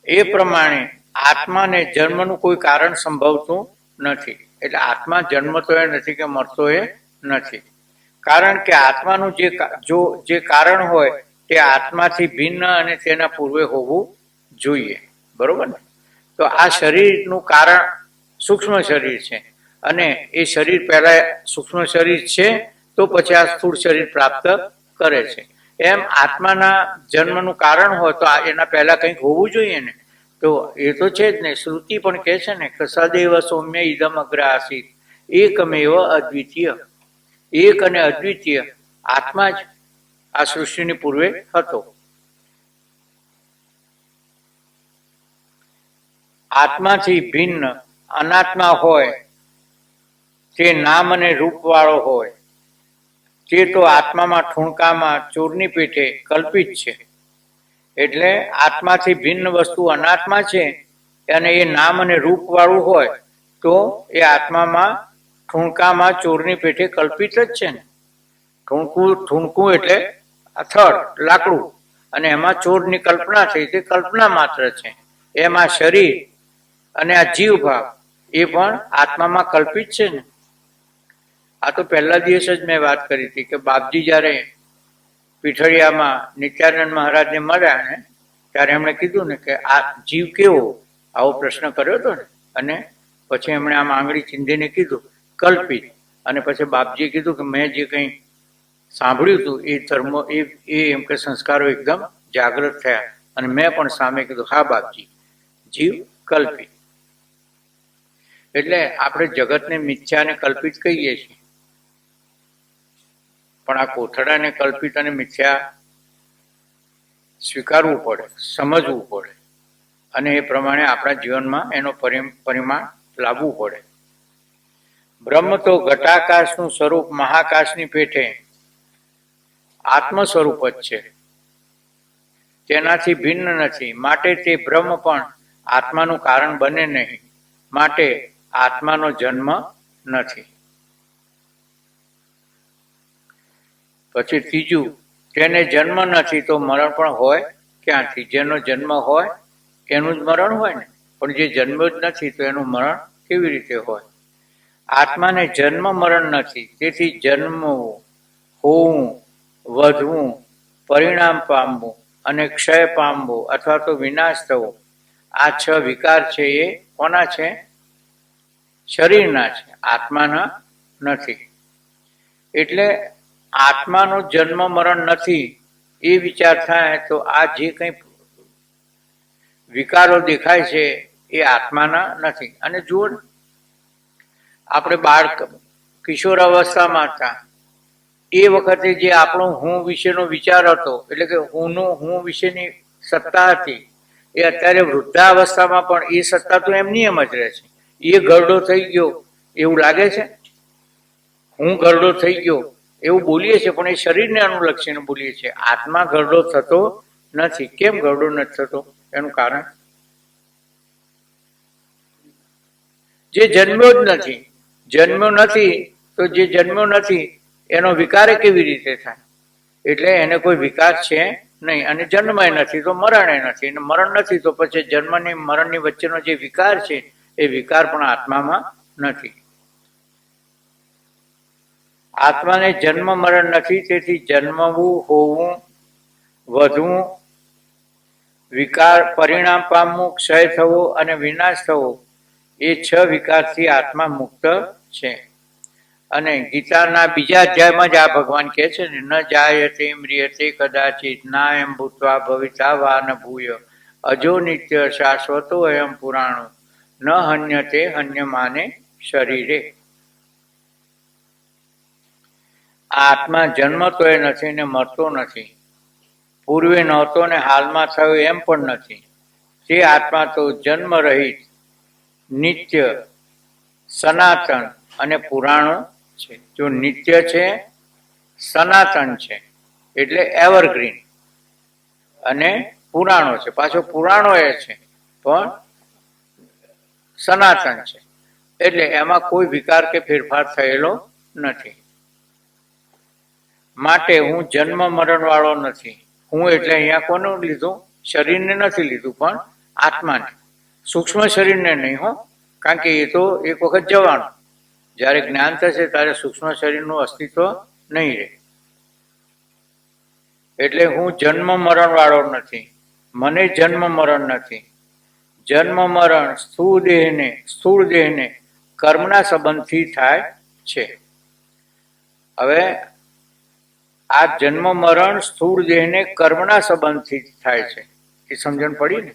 એ પ્રમાણે આત્માને જન્મનું કોઈ કારણ સંભવતું નથી. એટલે આત્મા જન્મતો એ નથી કે મરતો એ નથી. કારણ કે આત્માનું જે કારણ હોય તે આત્માથી ભિન્ન અને તેના પૂર્વે હોવું જોઈએ, બરોબર ને. તો આ શરીરનું કારણ સૂક્ષ્મ શરીર છે અને એ શરીર પહેલા સૂક્ષ્મ શરીર છે તો પછી આ સ્થૂળ શરીર પ્રાપ્ત કરે છે. એમ આત્માના જન્મનું કારણ હોય તો એના પહેલા કંઈક હોવું જોઈએ ને. તો એ તો છે જ ને. શ્રુતિ પણ કહે છે ને કે સદૈવ સૌમ્ય ઇદમ અગ્ર આસીત એકમેવ અદ્વિતીય. એક અને અદ્વિતીય આત્મા જ આ સૃષ્ટિની પૂર્વે હતો. આત્માથી ભિન્ન અનાત્મા હોય તે નામ અને રૂપવાળો હોય તે તો આત્મામાં ઠૂણકામાં ચોરની પેટે કલ્પિત છે. એટલે આત્માથી ભિન્ન વસ્તુ અનાત્મા છે અને એ નામ અને રૂપવાળું હોય તો એ આત્મામાં ઠૂણકામાં ચોરની પેટે કલ્પિત જ છે ને. ઠૂણકું એટલે થડ લાકડું, અને એમાં ચોરની કલ્પના થઈ તે કલ્પના માત્ર છે. એમાં શરીર અને આ જીવ ભાવ એ પણ આત્મામાં કલ્પિત છે ને. આ તો પહેલા દિવસ જ મેં વાત કરી હતી કે બાપજી જ્યારે પીઠળિયામાં નિત્યાનંદ મહારાજને મળ્યા ને ત્યારે એમણે કીધું ને કે આ જીવ કેવો, આવો પ્રશ્ન કર્યો હતો ને. અને પછી એમણે આમ આંગળી ચીંધીને કીધું કલ્પિત. અને પછી બાપજીએ કીધું કે મેં જે કંઈ સાંભળ્યું હતું એ ધર્મ એ એમ કે સંસ્કારો એકદમ જાગૃત થયા. અને મેં પણ સામે કીધું હા બાપજી, જીવ કલ્પિત. એટલે આપણે જગતને મિથ્યા અને કલ્પિત કહીએ છીએ, પણ આ કોથળાને કલ્પિત અને મિથ્યા સ્વીકારવું પડે, સમજવું પડે, અને એ પ્રમાણે આપણા જીવનમાં એનો પરિમાણ લાવવું પડે. બ્રહ્મ તો ઘટાકાશનું સ્વરૂપ મહાકાશની પેઠે આત્મ સ્વરૂપ જ છે, તેનાથી ભિન્ન નથી. માટે તે બ્રહ્મ પણ આત્માનું કારણ બને નહીં. માટે આત્માનો જન્મ નથી. પછી ત્રીજું, તેને જન્મ નથી તો મરણ પણ હોય ક્યાંથી? જેનો જન્મ હોય એનું જ મરણ હોય ને, પણ જે જન્મ જ નથી તો એનું મરણ કેવી રીતે હોય? આત્માને જન્મ મરણ નથી, તેથી જન્મવું, હોવું, વધવું, પરિણામ પામવું અને ક્ષય પામવું અથવા તો વિનાશ થવો, આ 6 વિકાર છે એ કોના છે? શરીરના છે, આત્માના નથી. એટલે આત્માનો જન્મ મરણ નથી એ વિચાર થાય તો આ જે કંઈ વિકારો દેખાય છે એ આત્માના નથી. અને જુઓ, આપણે બાળક કિશોર અવસ્થામાં હતા એ વખતે જે આપણો હું વિશેનો વિચાર હતો, એટલે કે હું વિશેની સત્તા હતી, એ અત્યારે વૃદ્ધાવસ્થામાં પણ એ સત્તા તો એમની એમ જ રહે છે. એ ગરડો થઈ ગયો એવું લાગે છે, હું ગરડો થઈ ગયો એવું બોલીએ છીએ, પણ એ શરીરને અનુલક્ષીને બોલીએ છીએ. આત્મા ગરડો થતો નથી. કેમ ગરડો નથી થતો? એનું કારણ જે જન્મ્યો જ નથી. જન્મ્યો નથી તો જે જન્મ્યો નથી એનો વિકાર કેવી રીતે થાય? એટલે એને કોઈ વિકાર છે નહીં, અને જન્મય નથી તો મરણે નથી, અને મરણ નથી તો પછી જન્મની મરણની વચ્ચેનો જે વિકાર છે એ વિકાર પણ આત્મામાં નથી. આત્માને જન્મ મરણ નથી, તેથી જન્મવું, હોવું, વધવું, વિકાર, પરિણામ પામવું, ક્ષય થવો અને વિનાશ થવો, એ 6 વિકારથી આત્મા મુક્ત છે. અને ગીતાના બીજા અધ્યાયમાં જ આ ભગવાન કહે છે ને, ન જાયતે મ્રિયતે કદાચિત ના એમ ભૂત્વા ભવિતા વા ન ભૂય અજો નિત્ય શાશ્વતો અયમ પુરાણો ન હન્યતે હન્યમાને શરીરે. આત્મા જન્મતો એ નથી ને મરતો નથી, પૂર્વે નહોતો ને હાલમાં થયો એમ પણ નથી. તે આત્મા તો જન્મ રહિત, નિત્ય, સનાતન અને પુરાણો છે. જો નિત્ય છે, સનાતન છે એટલે એવરગ્રીન, અને પુરાણો છે, પાછો પુરાણો એ છે પણ સનાતન છે, એટલે એમાં કોઈ વિકાર કે ફેરફાર થયેલો નથી. માટે હું જન્મ મરણ વાળો નથી. હું એટલે અહીંયા કોનું લીધું? શરીરને નથી લીધું, પણ આત્માને. સૂક્ષ્મ શરીરને નહીં હો, કારણ કે એ તો એક વખત જવાનું. જ્યારે જ્ઞાન થશે ત્યારે સૂક્ષ્મ શરીરનું અસ્તિત્વ નહીં રહે. એટલે હું જન્મ મરણ વાળો નથી, મને જન્મ મરણ નથી. જન્મ મરણ સ્થૂળ દેહને કર્મના સંબંધથી થાય છે. હવે આ જન્મ મરણ સ્થૂળ દેહને કર્મના સંબંધથી થાય છે. એ સમજણ પડી ને,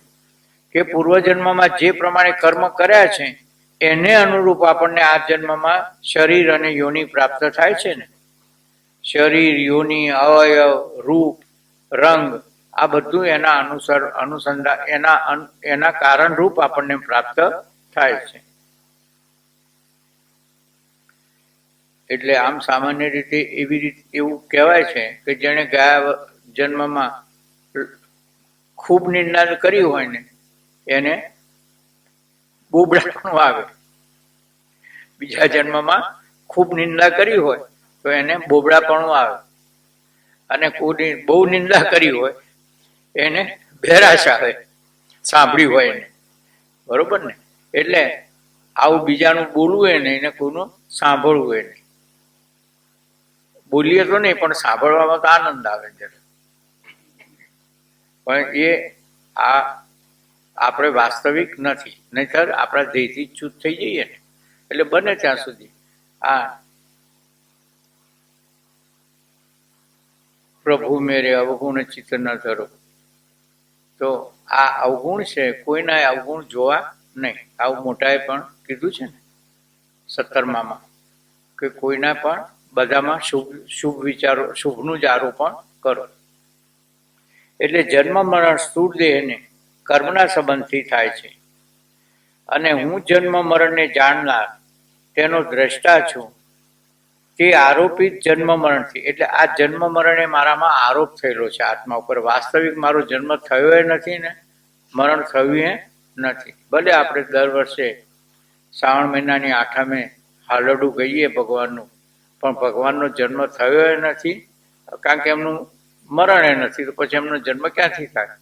કે પૂર્વજન્મમાં જે પ્રમાણે કર્મ કર્યા છે એને અનુરૂપ આપણને આ જન્મમાં શરીર અને યોનિ પ્રાપ્ત થાય છે ને. શરીર, યોનિ, અવયવ, રૂપ, રંગ આ બધું એના અનુસંધાન એના કારણરૂપ આપણને પ્રાપ્ત થાય છે. એટલે આમ સામાન્ય રીતે એવું કહેવાય છે કે જેણે ગયા જન્મમાં ખૂબ નિંદા કરી હોય ને એને બોબડાપણું આવે. બીજા જન્મમાં ખૂબ નિંદા કરી હોય તો એને બોબડાપણું આવે, અને કોઈ બહુ નિંદા કરી હોય એને બેરાશ આવે સાંભળ્યું હોય એને. બરોબર ને? એટલે આવું બીજાનું બોલવું એ નહીં ને કોઈનું સાંભળવું એ નહીં. બોલીએ તો નહીં પણ સાંભળવામાં તો આનંદ આવે છે. પણ એ આપણે વાસ્તવિક નથી, નહીંતર આપણા દેહથી ચૂત થઈ જઈએ ને. એટલે બને ત્યાં સુધી આ પ્રભુ મેરે અવગુણ ચિત્ત ન ધરો, તો આ અવગુણ છે કોઈના અવગુણ જોવા નહીં. આવું મોટાએ પણ કીધું છે ને 17માં કે કોઈના પણ બધામાં શુભ વિચારો, શુભનું જ આરોપણ કરો. એટલે જન્મ મરણ સ્થૂળ દેહને કર્મના સંબંધથી થાય છે, અને હું જન્મ મરણને જાણનાર તેનો દ્રષ્ટા છું તે આરોપિત જન્મ મરણથી. એટલે આ જન્મ મરણે મારામાં આરોપ થયેલો છે આત્મા ઉપર. વાસ્તવિક મારો જન્મ થયો એ નથી ને મરણ થયું એ નથી. ભલે આપણે દર વર્ષે શ્રાવણ મહિનાની 8મે હાલરડું ગઈએ ભગવાનનું, પણ ભગવાનનો જન્મ થયો એ નથી, કારણ કે એમનું મરણ એ નથી. તો પછી એમનો જન્મ ક્યાંથી થાય?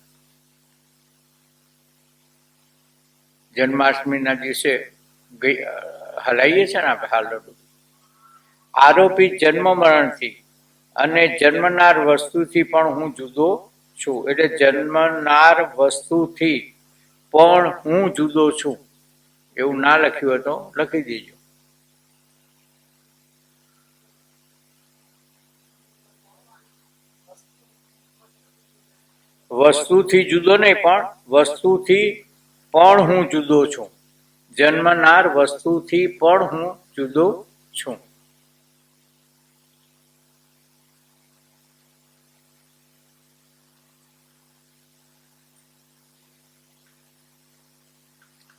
જન્માષ્ટમીના દિવસે હલાઈએ છે ને આપણે હાલરડું. આરોપિત જન્મ મરણથી અને જન્મનાર વસ્તુથી પણ હું જુદો છું. એટલે જન્મનાર વસ્તુથી પણ હું જુદો છું. એવું ના લખ્યું હોય તો લખી દેજો. વસ્તુથી જુદો નહીં, પણ વસ્તુથી પણ હું જુદો છું. જન્મનાર વસ્તુથી પણ હું જુદો છું.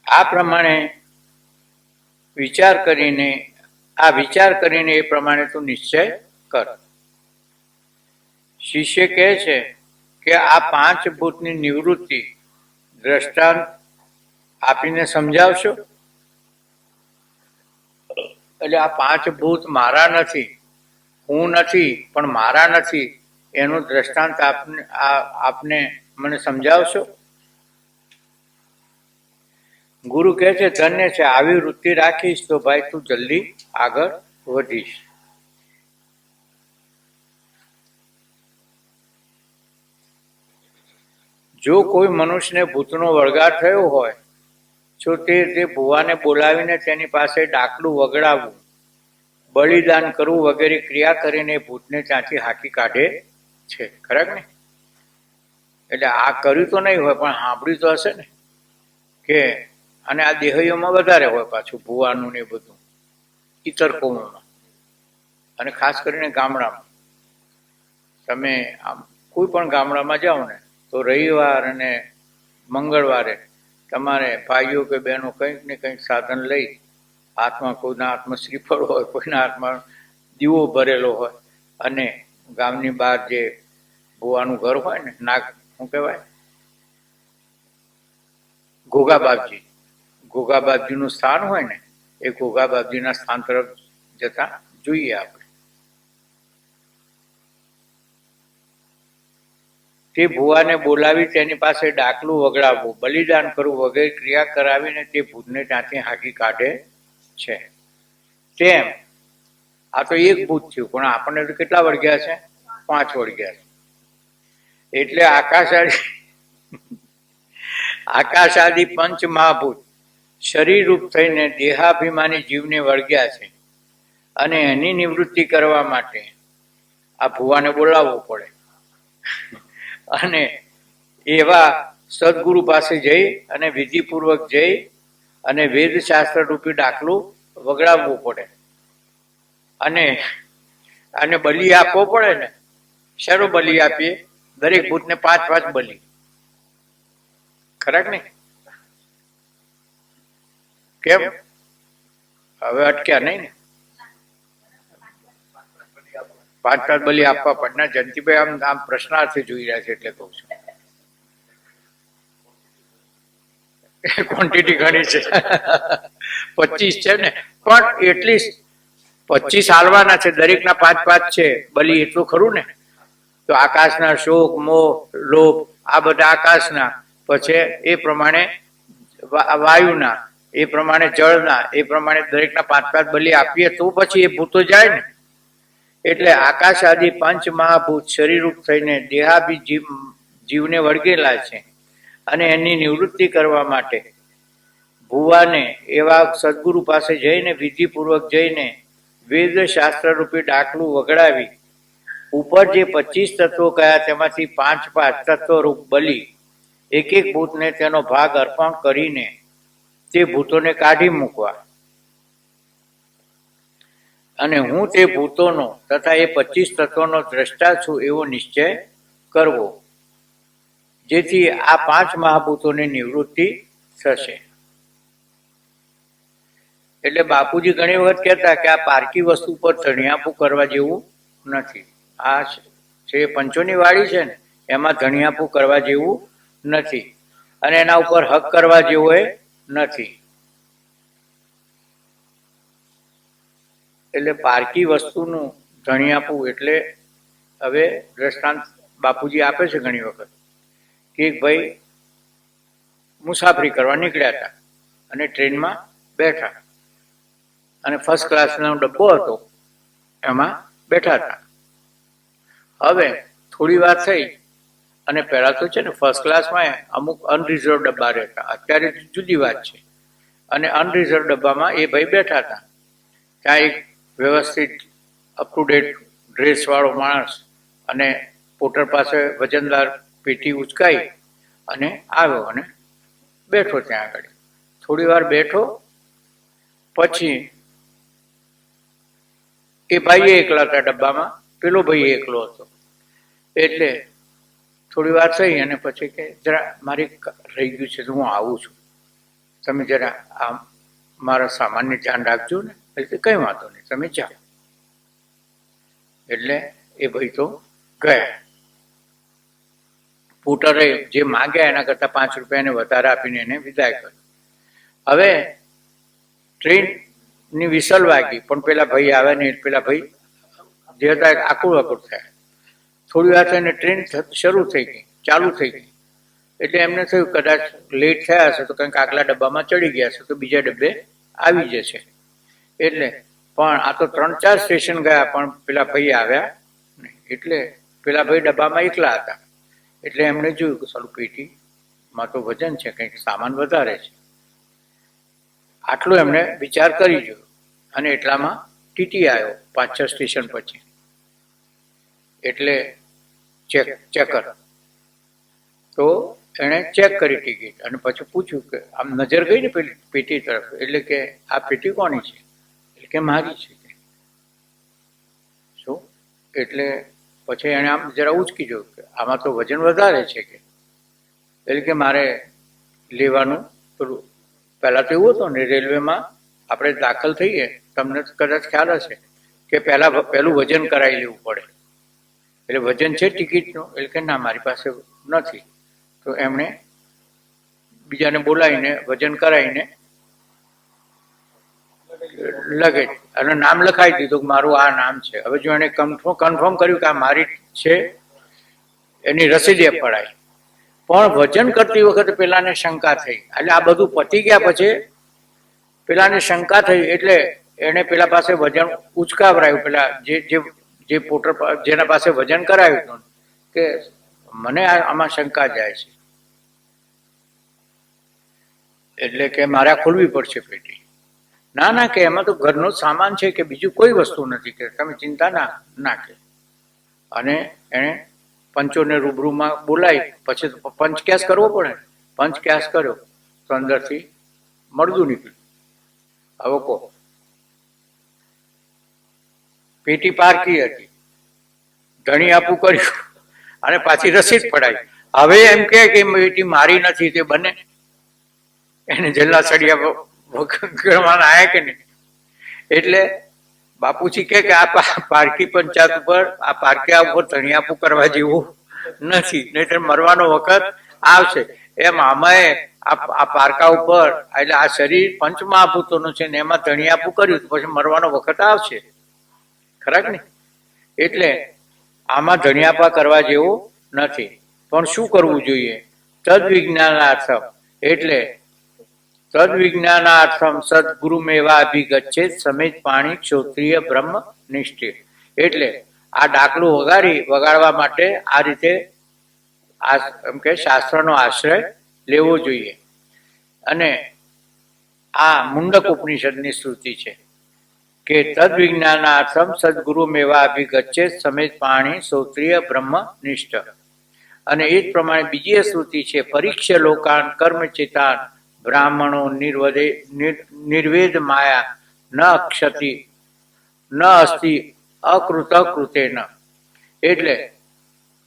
આ પ્રમાણે વિચાર કરીને એ પ્રમાણે તું નિશ્ચય કર. શિષ્ય કહે છે કે આ 5 ભૂતની નિવૃત્તિ દ્રષ્ટાંત આપીને સમજાવશો. એટલે આ 5 ભૂત મારા નથી, હું નથી, પણ મારા નથી, એનું દ્રષ્ટાંત આપને મને સમજાવશો. ગુરુ કહે છે ધન્ય છે, આવી વૃત્તિ રાખીશ તો ભાઈ તું જલ્દી આગળ વધીશ. જો કોઈ મનુષ્યને ભૂતનો વળગાટ થયો હોય તો તે ભુવાને બોલાવીને તેની પાસે ડાકલું વગડાવવું, બલિદાન કરવું વગેરે ક્રિયા કરીને ભૂતને ત્યાંથી હાંકી કાઢે છે. ખરેખર ને? એટલે આ કર્યું તો નહીં હોય પણ સાંભળ્યું તો હશે ને કે, અને આ દેહયોમાં વધારે હોય પાછું ભુવાનું ને બધું ઇતર કોમોમાં, અને ખાસ કરીને ગામડામાં. તમે આમ કોઈ પણ ગામડામાં જાઓ ને તો રવિવાર અને મંગળવારે તમારે ભાઈઓ કે બહેનો કંઈક ને કંઈક સાધન લઈ, હાથમાં કોઈના હાથમાં શ્રીફળ હોય, કોઈના હાથમાં દીવો ભરેલો હોય, અને ગામની બહાર જે ભુવાનું ઘર હોય ને, શું કહેવાય, ઘોઘા બાપજીનું સ્થાન હોય ને, એ ઘોઘા બાપજીના સ્થાન તરફ જતા જોઈએ આપણે. તે ભુવાને બોલાવી તેની પાસે ડાકલું વગડાવવું, બલિદાન કરવું વગેરે ક્રિયા કરાવીને તે ભૂતને ત્યાંથી હાંકી કાઢે છે. તેમ આ તો એક ભૂત થયું, પણ આપણને તો કેટલા વળગ્યા છે? 5 વળગ્યા છે. એટલે આકાશાદિ 5 મહાભૂત શરીર રૂપ થઈને દેહાભિમાની જીવને વળગ્યા છે, અને એની નિવૃત્તિ કરવા માટે આ ભુવાને બોલાવવું પડે. અને એવા સદગુરુ પાસે જઈ અને વિધિપૂર્વક જઈ અને વેદશાસ્ત્ર રૂપી દાખલું વગડાવવું પડે, અને બલિ આપવો પડે ને. શેનો બલિ આપીએ? દરેક ભૂતને 5-5 બલી. ખરા કે નહીં? કેમ હવે અટક્યા નહીં ને? 5-5 બલી આપવા પડે ના. જયંતિભાઈ આમ પ્રશ્નાર્થી જોઈ રહ્યા છે એટલે કહું છું. ક્વોન્ટિટી ઘણી છે. 25 છે ને, પણ એટલીસ્ટ 25 હાલવાના છે. દરેકના 5-5 છે બલી, એટલું ખરું ને? તો આકાશના શોક, મોહ, લોભ આ બધા આકાશના, પછી એ પ્રમાણે વાયુના, એ પ્રમાણે જળના, એ પ્રમાણે દરેકના 5-5 બલી આપીએ તો પછી એ ભૂતો જાય ને. એટલે આકાશ આદિ પંચ મહાભૂત શરીરરૂપ થઈને દેહાભી જીવને વળગેલા છે અને એની નિવૃત્તિ કરવા માટે ભુવાને એવા સદગુરુ પાસે જઈને વિધિપૂર્વક જઈને વેદ શાસ્ત્ર રૂપી ડાકલું વગડાવી ઉપર જે 25 તત્વો કયા તેમાંથી 5-5 તત્વરૂપ બલી એક એક ભૂતને તેનો ભાગ અર્પણ કરીને તે ભૂતોને કાઢી મૂકવા અને હું તે ભૂતોનો તથા એ 25 તત્વોનો દ્રષ્ટા છું એવો નિશ્ચય કરવો, જેથી આ 5 મહાભૂતોની નિવૃત્તિ થશે. એટલે બાપુજી ઘણી વખત કહેતા કે આ પારકી વસ્તુ પર ધણિયાપું કરવા જેવું નથી. આ જે પંચોની વાળી છે ને એમાં ધણિયાપું કરવા જેવું નથી અને એના ઉપર હક કરવા જેવો એ નથી. એટલે પારકી વસ્તુનું ધણિયાપું એટલે હવે દ્રષ્ટાંત બાપુજી આપે છે ઘણી વખત કે ભાઈ મુસાફરી કરવા નીકળ્યા હતા અને ટ્રેનમાં બેઠા અને ફર્સ્ટ ક્લાસનો ડબ્બો હતો, એમાં બેઠા હતા. હવે થોડી વાર થઈ અને પહેલા તો છે ને ફર્સ્ટ ક્લાસમાં અમુક અનરિઝર્વ ડબ્બા રહેતા, અત્યારે જુદી વાત છે. અને અનરિઝર્વ ડબ્બામાં એ ભાઈ બેઠા હતા. ત્યાં એક વ્યવસ્થિત અપ ટુ ડેટ ડ્રેસ વાળો માણસ અને પોટર પાસે વજનદાર પેટી ઉચકાઈ અને આવ્યો અને બેઠો ત્યાં આગળ. થોડી વાર બેઠો પછી એ ભાઈ એકલા હતા ડબ્બામાં, પેલો ભાઈ એકલો હતો. એટલે થોડી વાર થઈ અને પછી કે જરા મારી રહી ગયું છે તો હું આવું છું, તમે જરા આ મારા સામાનને ધ્યાન રાખજો ને. એટલે કઈ વાંધો નહીં, તમે જાઓ. એટલે એ ભાઈ તો ગયા. પોટરે જે માગ્યા એના કરતા 5 રૂપિયાને વધારે આપીને એને વિદાય કર્યો. હવે ટ્રેનની વિસલ વાગી પણ પેલા ભાઈ આવ્યા નહીં. પેલા ભાઈ જે હતા આકુળ આકુળ થયા. થોડી વાર થઈને ટ્રેન શરૂ થઈ ગઈ, ચાલુ થઈ ગઈ. એટલે એમને થયું કદાચ લેટ થયા હશે તો કંઈક આગલા ડબ્બામાં ચડી ગયા હશે તો બીજા ડબ્બે આવી જશે. એટલે પણ આ તો 3-4 સ્ટેશન ગયા પણ પેલા ભાઈ આવ્યા નહીં. એટલે પેલા ભાઈ ડબ્બામાં એકલા હતા. એટલે એમણે જોયું કે સાલું પેટીમાં તો વજન છે, કંઈક સામાન વધારે છે. આટલું એમણે વિચાર કરી જોયો અને એટલામાં ટીટી આવ્યો 5-6 સ્ટેશન પછી. એટલે ચેકર તો એણે ચેક કરી ટિકિટ અને પછી પૂછ્યું કે આમ નજર ગઈ ને પેલી પેટી તરફ. એટલે કે આ પેટી કોની છે? એટલે કે મારી છે. શું? એટલે પછી એણે આમ જરા ઉચકી જોયું કે આમાં તો વજન વધારે છે કે. એટલે કે મારે લેવાનું પેલું પહેલાં તો એવું હતું ને રેલવેમાં આપણે દાખલ થઈએ તમને કદાચ ખ્યાલ હશે કે પહેલું વજન કરાવી લેવું પડે. એટલે વજન છે ટિકિટનું? એટલે કે ના મારી પાસે નથી. તો એમણે બીજાને બોલાવીને વજન કરાવીને લગેજ અને નામ લખાવી દીધું કે મારું આ નામ છે. હવે જો એને કન્ફર્મ કર્યું કે આ મારી છે એની રસીદે પડાય. પણ વજન કરતી વખતે પેલાને શંકા થઈ. એટલે આ બધું પતી ગયા પછી પેલાને શંકા થઈ એટલે એને પેલા પાસે વજન ઉચકાવરાયું. પેલા જે પોટર જેના પાસે વજન કરાવ્યું હતું કે મને આમાં શંકા જાય છે, એટલે કે મારે ખોલવી પડશે પેટી. ના ના કે એમાં તો ઘરનો સામાન છે કે બીજું કોઈ વસ્તુ નથી કે તમે ચિંતા ના કે. અને એણે પંચોને રૂબરૂમાં બોલાવી પછી પંચ કેસ કરવો પડે. પંચ કેસ કર્યો તો અંદરથી મળદું નીકળ્યું. હવે કહો, પેટી પારકી હતી, ધણી આપું કર્યું અને પાછી રસી જ પડાય. હવે એમ કે બેટી મારી નથી તે બને? એને જલ્લા સળિયા ગણવાના આયા કે નહીં? એટલે બાપુજી કે આ પારકી પંચાયત ઉપર, આ પારક્યા ઉપર ધણિયાપું કરવા જેવું નથી, નહીતર મરવાનો વખત આવશે. એમ આમાંય આ પારકા ઉપર એટલે આ શરીર પંચમહાભૂતોનું છે ને એમાં ધણિયાપું કર્યું પછી મરવાનો વખત આવશે, ખરા કે નહીં? એટલે આમાં ધણિયાપા કરવા જેવું નથી. પણ શું કરવું જોઈએ? તદ્વિજ્ઞાનાર્થમ, એટલે તદ્વિજ્ઞાનાર્થમ સદગુરુમેવા અભિગચ્છેત સમેત પાણી ક્ષોત્રિય બ્રહ્મ નિષ્ઠિ. એટલે આ ડાકલું વગાડવા માટે આ રીતે એમ કે શાસ્ત્રનો આશ્રય લેવો જોઈએ. અને આ મુંડક ઉપનિષદની શ્રુતિ છે કે તદ્વિજ્ઞાનાર્થમ સદગુરુમેવા અભિગચ્છેત સમેત પાણી ક્ષોત્રિય બ્રહ્મ નિષ્ઠ. અને એ જ પ્રમાણે બીજી શ્રુતિ છે પરીક્ષ્ય લોકાન કર્મચેતાન બ્રાહ્મણો નિર્વેદ માયા ન અક્ષતિ ન અસ્તિ અકૃત કૃતેન. એટલે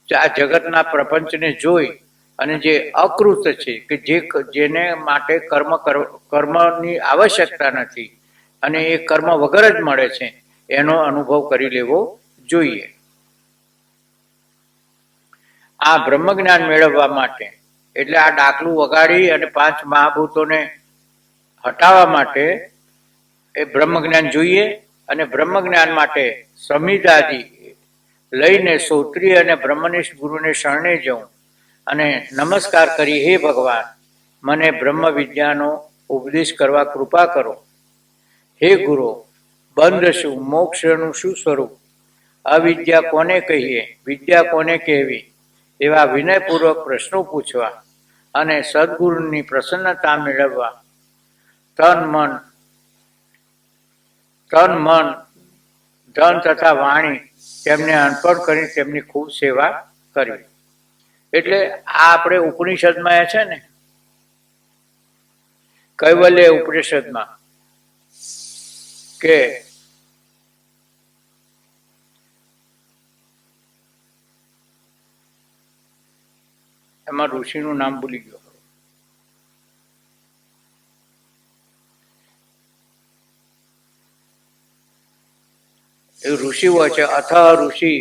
આ જગતના પ્રપંચને જોઈ અને જે અકૃત છે કે જેને માટે કર્મની આવશ્યકતા નથી અને એ કર્મ વગર જ મળે છે એનો અનુભવ કરી લેવો જોઈએ. આ બ્રહ્મજ્ઞાન મેળવવા માટે એટલે આ ડાકલું વગાડી અને 5 મહાભૂતોને હટાવવા માટે એ બ્રહ્મજ્ઞાન જોઈએ. અને બ્રહ્મજ્ઞાન માટે સમિધાદિ લઈને શ્રોત્રિય અને બ્રહ્મનિષ્ઠ ગુરુને શરણે જવું અને નમસ્કાર કરી, હે ભગવાન, મને બ્રહ્મ વિદ્યાનો ઉપદેશ કરવા કૃપા કરો. હે ગુરુ, બંધ શું, મોક્ષનું શું સ્વરૂપ, અવિદ્યા કોને કહીએ, વિદ્યા કોને કહેવી, એવા વિનયપૂર્વક પ્રશ્નો પૂછવા અને સદગુરુની પ્રસન્નતા મેળવવા તન મન ધન તથા વાણી તેમને અર્પણ કરી તેમની ખૂબ સેવા કરવી. એટલે આ આપણે ઉપનિષદમાં છે ને, કૈવલ્ય ઉપનિષદમાં કે એમાં ઋષિનું નામ ભૂલી ગયો. એ ઋષિ હોય છે. અથ ઋષિ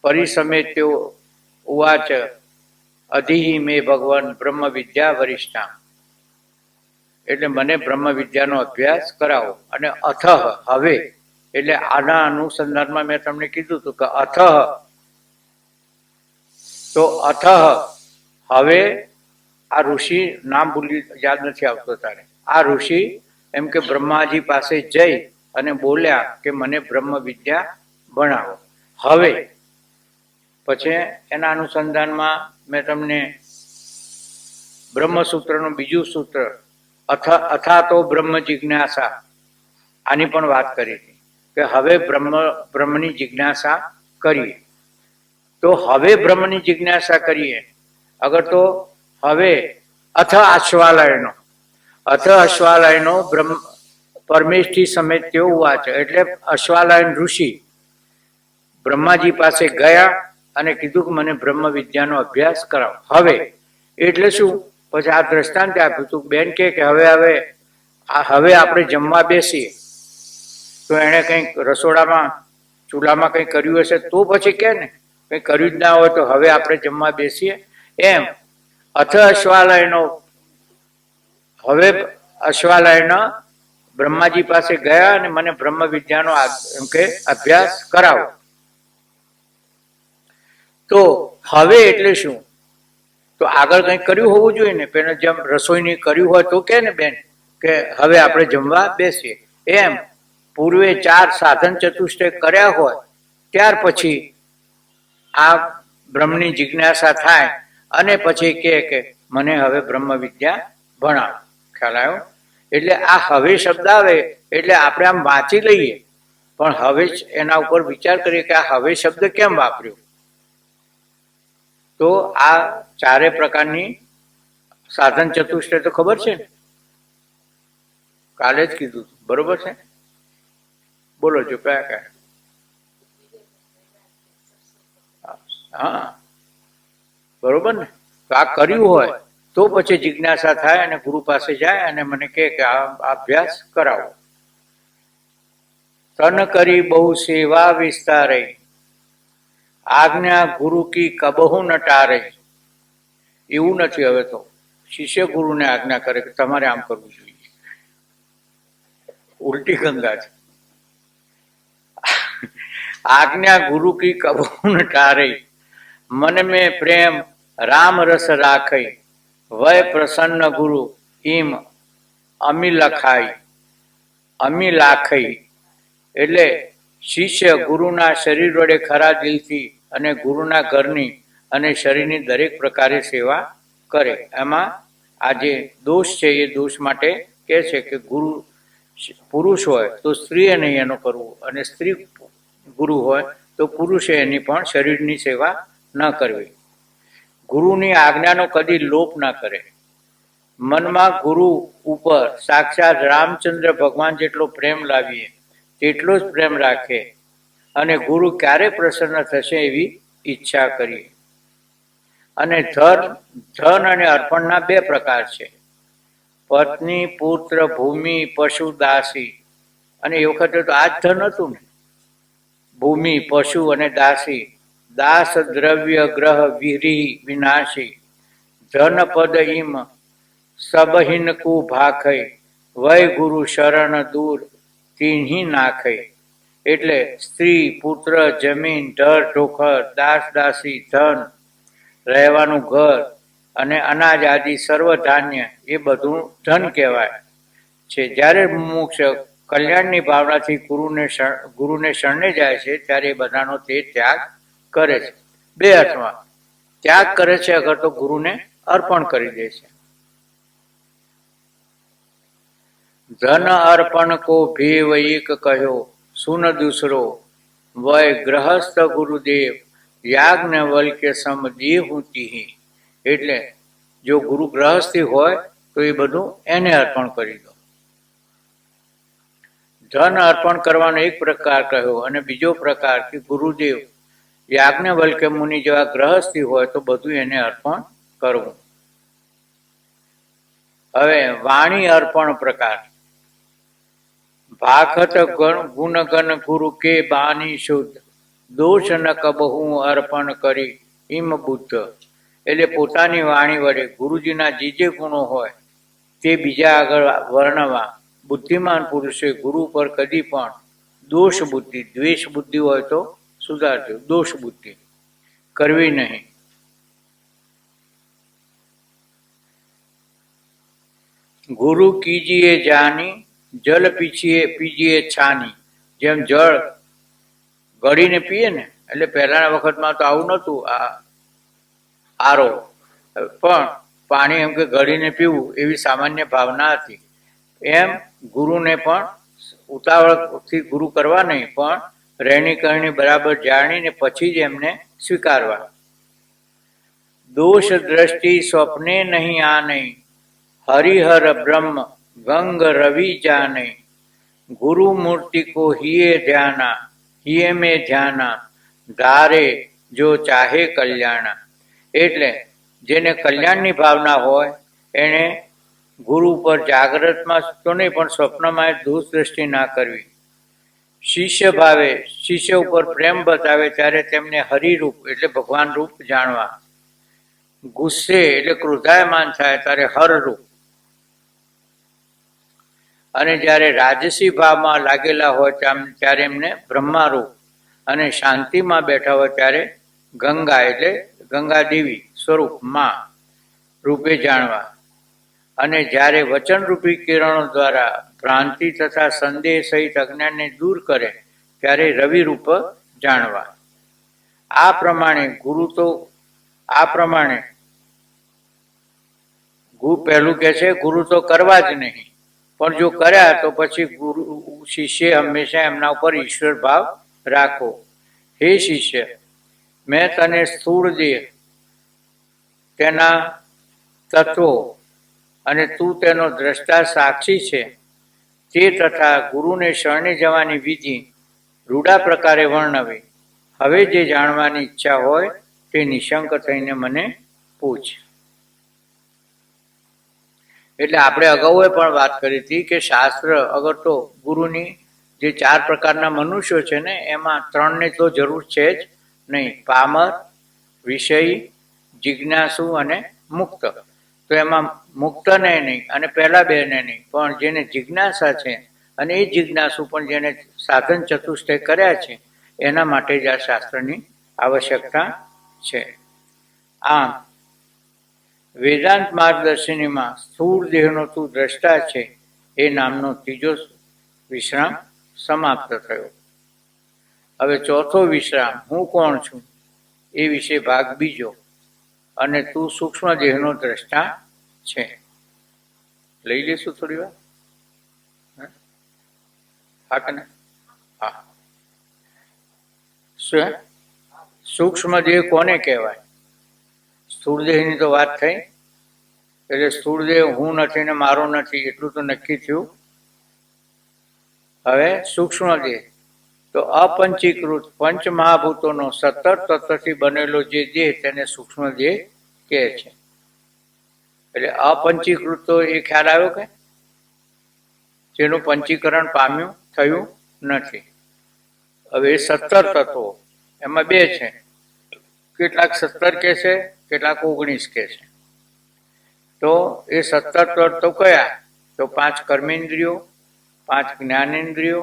પરિસમેત્યો ઉવાચ અધિ મે ભગવાન બ્રહ્મ વિદ્યા વરિષ્ઠા. એટલે મને બ્રહ્મ વિદ્યાનો અભ્યાસ કરાવો. અને અથ, હવે, એટલે આના અનુસંધાનમાં મેં તમને કીધું હતું કે અથ, તો અથ હવે આ ઋષિ નામ ભૂલી યાદ નથી આવતો તારે. આ ઋષિ એમ કે બ્રહ્માજી પાસે જઈ અને બોલ્યા કે મને બ્રહ્મ વિદ્યા ભણાવો. હવે પછી એના અનુસંધાનમાં મેં તમને બ્રહ્મસૂત્રનું બીજું સૂત્ર અથાતો બ્રહ્મ જિજ્ઞાસા, આની પણ વાત કરી હતી કે હવે બ્રહ્મની જિજ્ઞાસા કરીએ. તો હવે બ્રહ્મની જિજ્ઞાસા કરીએ અગર તો હવે અથ અશ્વાલયનો બ્રહ્મ પરમેષ્ઠી સમેત્યો વાચ. એટલે અશ્વાલયન ઋષિ બ્રહ્માજી પાસે ગયા અને કીધું કે મને બ્રહ્મ વિદ્યાનો અભ્યાસ કરાવો. હવે એટલે શું? પછી આ દ્રષ્ટાંત આપ્યું હતું. બેન કે હવે આપણે જમવા બેસીએ તો એને કંઈક રસોડામાં ચૂલામાં કંઈ કર્યું હશે તો પછી કે ને, કંઈ કર્યું જ ના હોય તો હવે આપણે જમવા બેસીએ. એમ અથ અશ્વાલયનો, હવે અશ્વાલયના બ્રહ્માજી પાસે ગયા અને મને બ્રહ્મ વિદ્યાનો એમ કે અભ્યાસ કરાવો. તો હવે એટલે શું? તો આગળ કંઈક કર્યું હોવું જોઈએ ને. પેલા જેમ રસોઈની કર્યું હોય તો કે ને બેન કે હવે આપણે જમવા બેસીએ. એમ પૂર્વે 4 સાધન ચતુષ્ટય કર્યા હોય ત્યાર પછી આ બ્રહ્મની જિજ્ઞાસા થાય અને પછી કે મને હવે બ્રહ્મ વિદ્યા ભણાવો. ખ્યાલ આવ્યો? એટલે આ હવે શબ્દ આવે એટલે આપણે આમ વાંચી લઈએ પણ હવે એના ઉપર વિચાર કરીએ કે આ હવે શબ્દ કેમ વાપર્યો. તો આ 4 પ્રકારની સાધન ચતુષ્ટય તો ખબર છે ને, કાલે જ કીધું, બરોબર છે? બોલો છો કયા કયા? હા, બરોબર ને? તો આ કર્યું હોય તો પછી જિજ્ઞાસા થાય અને ગુરુ પાસે જાય અને મને કહે કે આ અભ્યાસ કરાવો. તન કરી બહુ સેવા વિસ્તારે, આજ્ઞા ગુરુ કી કબહુ ન ટારે. એવું નથી હવે તો. શિષ્ય ગુરુને આજ્ઞા કરે કે તમારે આમ કરવું જોઈએ. ઉલટી ગંગા છે. આજ્ઞા ગુરુ કી કબહુ ન ટારે, મન મેં પ્રેમ રામ રસ રાખઈ, વય પ્રસન્ન ગુરુ ઈમ અમી લખાઈ અમી લાખઈ. એટલે શિષ્ય ગુરુના શરીર વડે ખરા દિલથી અને ગુરુના ઘરની અને શરીરની દરેક પ્રકારે સેવા કરે. એમાં આ જે દોષ છે એ દોષ માટે કહે છે કે ગુરુ પુરુષ હોય તો સ્ત્રીએ નહીં એનો કરવું, અને સ્ત્રી ગુરુ હોય તો પુરુષે એની પણ શરીરની સેવા ન કરવી. ગુરુની આજ્ઞાનો કદી લોપ ન કરે. મનમાં ગુરુ ઉપર સાક્ષાત રામચંદ્ર ભગવાન જેટલો પ્રેમ લાવીએ તેટલો જ પ્રેમ રાખે અને ગુરુ ક્યારે પ્રસન્ન થશે એવી ઈચ્છા કરીએ. અને ધન અને અર્પણના બે પ્રકાર છે, પત્ની પુત્ર ભૂમિ પશુ દાસી. અને એ વખતે તો આ જ ધન હતું ને, ભૂમિ પશુ અને દાસી. દાસ દ્રવ્ય ગ્રહ વિરી વિનાશી, ધન પદ ઈમ સબહિન કુ ભાખઈ, વય ગુરુ શરણ દૂર તીન્હી નાખઈ. એટલે સ્ત્રી પુત્ર જમીન ઢર ઢોખર દાસ દાસી ધન રહેવાનું ઘર અને અનાજ આદિ સર્વ ધાન્ય એ બધું ધન કહેવાય છે. જ્યારે મોક્ષ કલ્યાણની ભાવનાથી ગુરુને શરણે જાય છે ત્યારે એ બધાનો તે ત્યાગ કરે છે. બે અર્થમાં ત્યાગ કરે છે, અગર તો ગુરુને અર્પણ કરી દે છે. ધન અર્પણ કો ભેવ એક કહ્યો સુન દૂસરો, વય ગ્રહસ્થ ગુરુદેવ યાજ્ઞવલ કે સમ દેહુ તીહી. એટલે જો ગુરુ ગ્રહસ્થી હોય તો એ બધું એને અર્પણ કરી દો. ધન અર્પણ કરવાનો એક પ્રકાર કહ્યો અને બીજો પ્રકાર કે ગુરુદેવ યાજ્ઞવલ્ક્ય મુનિ જેવા ગ્રહસ્થી હોય તો બધું એને અર્પણ કરવું. હવે વાણી અર્પણ પ્રકાર. ભાખત ગુણગન ગુરુ કે બાની શુદ્ધ, દોષ ન કબહુ અર્પણ કરી ઈમ બુદ્ધ. એટલે પોતાની વાણી વડે ગુરુજીના જે ગુણો હોય તે બીજા આગળ વર્ણવા બુદ્ધિમાન પુરુષે ગુરુ પર કદી પણ દોષ બુદ્ધિ, દ્વેષ બુદ્ધિ હોય તો સુધારજો, દોષ બુદ્ધિ કરવી નહીં. ગુરુ કીજીએ જાની, જલ પીજીએ છાની. જેમ જળ ગળીને પીએ ને, એટલે પહેલાના વખતમાં તો આવું નહોતું, આરો પણ પાણી એમ કે ગળીને પીવું એવી સામાન્ય ભાવના હતી. એમ ગુરુને પણ ઉતાવળથી ગુરુ કરવા નહીં, પણ રહેણી કરણી બરાબર જાણીને પછી જ એમને સ્વીકારવા. દોષ દ્રષ્ટિ સ્વપ્ને નહીં આ નહીં, હરિહર બ્રહ્મ ગંગ રવિ જાને. ગુરુ મૂર્તિ કો હિએ ધ્યાના, હિએ મેં ધ્યાના, ધારે જો ચાહે કલ્યાણા. એટલે જેને કલ્યાણની ભાવના હોય એને ગુરુ પર જાગ્રતમાં તો નહીં પણ સ્વપ્નમાં દોષ દ્રષ્ટિ ના કરવી. શિષ્ય ભાવે શિષ્ય ઉપર પ્રેમ બતાવે ત્યારે તેમને હરિરૂપ એટલે ભગવાન રૂપ જાણવા. ગુસ્સે એટલે ક્રોધાયમાન થાય ત્યારે હરરૂપ, અને જ્યારે રાજસી ભાવમાં લાગેલા હોય ત્યારે એમને બ્રહ્મારૂપ, અને શાંતિમાં બેઠા હોય ત્યારે ગંગા એટલે ગંગા દેવી સ્વરૂપ માં રૂપે જાણવા. અને જ્યારે વચનરૂપી કિરણો દ્વારા ભ્રાંતિ તથા સંદેહ સહિત અજ્ઞાનને દૂર કરે ત્યારે રવિ રૂપ જાણવા. આ પ્રમાણે પહેલું કહે છે ગુરુ તો કરવા જ નહીં, પણ જો કર્યા તો પછી ગુરુ શિષ્ય હંમેશા એમના ઉપર ઈશ્વર ભાવ રાખો. હે શિષ્ય, મેં તને સ્થૂળ દેહ, તેના તત્વો અને તું તેનો દ્રષ્ટા સાક્ષી છે તે તથા ગુરુને શરણે જવાની વિધિ રૂડા પ્રકારે વર્ણવી. હવે જે જાણવાની ઈચ્છા હોય તે નિશંક થઈને મને પૂછ. એટલે આપણે અગાઉ પણ વાત કરી હતી કે શાસ્ત્ર અગર તો ગુરુની જે 4 પ્રકારના મનુષ્યો છે ને એમાં 3ને તો જરૂર છે જ નહીં, પામર, વિષયી, જિજ્ઞાસુ અને મુક્ત. તો એમાં મુક્તને નહીં અને પહેલા બેને નહીં, પણ જેને જિજ્ઞાસા છે અને એ જિજ્ઞાસુ પણ જેને સાધન ચતુષ્ટય કર્યા છે એના માટે જ આ શાસ્ત્રની આવશ્યકતા છે. આમ વેદાંત માર્ગદર્શિનીમાં સ્થૂળ દેહનો તું દ્રષ્ટા છે એ નામનો ત્રીજો વિશ્રામ સમાપ્ત થયો. હવે ચોથો વિશ્રામ હું કોણ છું એ વિશે ભાગ બીજો, અને તું સૂક્ષ્મ દેહનો દ્રષ્ટા છે. લઈ લેશું થોડી વાર? હા કે ના? હા. શું સૂક્ષ્મ દેહ કોને કહેવાય? સ્થૂળ દેહની તો વાત થઈ, એટલે સ્થૂળ દેહ હું નથી ને મારો નથી એટલું તો નક્કી થયું. હવે સૂક્ષ્મ દેહ તો અપંચીકૃત પંચ મહાભૂતોનો 17 તત્વથી બનેલો જે દેહ તેને સૂક્ષ્મ દેહ કહે છે. એટલે અપંચીકૃત તો એ ખ્યાલ આવ્યો કે જેનું પંચીકરણ પામ્યું થયું નથી. હવે 17 તત્વો એમાં 2 છે, કેટલાક 17 કહે છે, કેટલાક 19 કહે છે. તો એ 17 તત્વો કયા? તો 5 કર્મેન્દ્રિયો, 5 જ્ઞાનેન્દ્રિયો,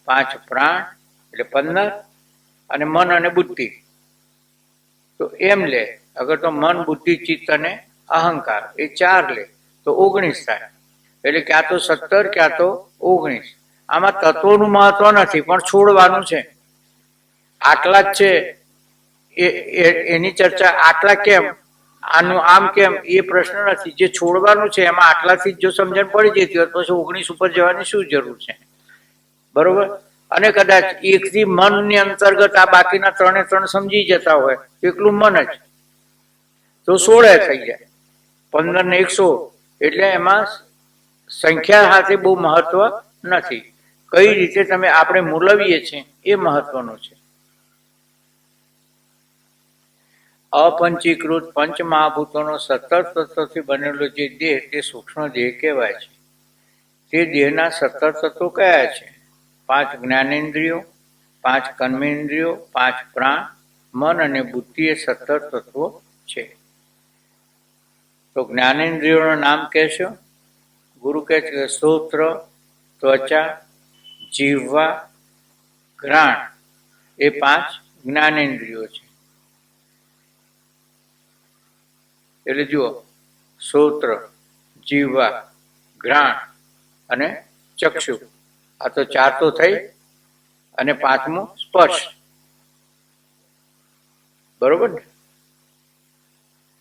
5 પ્રાણ એટલે 15, અને મન અને બુદ્ધિ. તો એમ લે અગર તો મન, બુદ્ધિ, ચિત્ત અને અહંકાર એ 4 લે તો 19 થાય. એટલે ક્યાં તો 17 ક્યાં તો 19. આમાં તત્વોનું મહત્વ નથી પણ છોડવાનું છે. આટલા જ છે એની ચર્ચા, આટલા કેમ, આનું આમ કેમ એ પ્રશ્ન નથી. જે છોડવાનું છે એમાં આટલાથી જ જો સમજણ પડી જતી હોય પછી 19 ઉપર જવાની શું જરૂર છે? બરોબર. અને કદાચ એકથી મનની અંતર્ગત આ બાકીના 3 સમજી જતા હોય એકલું મન જ, તો 16 થઈ જાય. 15 ને 100 એટલે એમાં સંખ્યા સાથે બહુ મહત્વ નથી. કઈ રીતે તમે આપણે મૂલવીએ છીએ એ મહત્વનું છે. અપંચીકૃત પંચ મહાભૂતોનો 17 તત્વથી બનેલો જે દેહ તે સૂક્ષ્મ દેહ કહેવાય છે. તે દેહના 17 તત્વો કયા છે? 5 જ્ઞાનેન્દ્રિયો, 5 કર્મેન્દ્રિયો, 5 પ્રાણ, મન અને બુદ્ધિ એ 17 તત્વો છે. તો જ્ઞાનેન્દ્રિયોનું નામ કહેશો? ગુરુ કહે છે કે શ્રોત્ર, ત્વચા, જીહ્વા, ઘ્રાણ એ 5 જ્ઞાનેન્દ્રિયો છે. એટલે જુઓ, શ્રોત્ર, જીહ્વા, ઘ્રાણ અને ચક્ષુ, આ તો 4 તો થઈ, અને 5મું સ્પર્શ. બરોબર ને?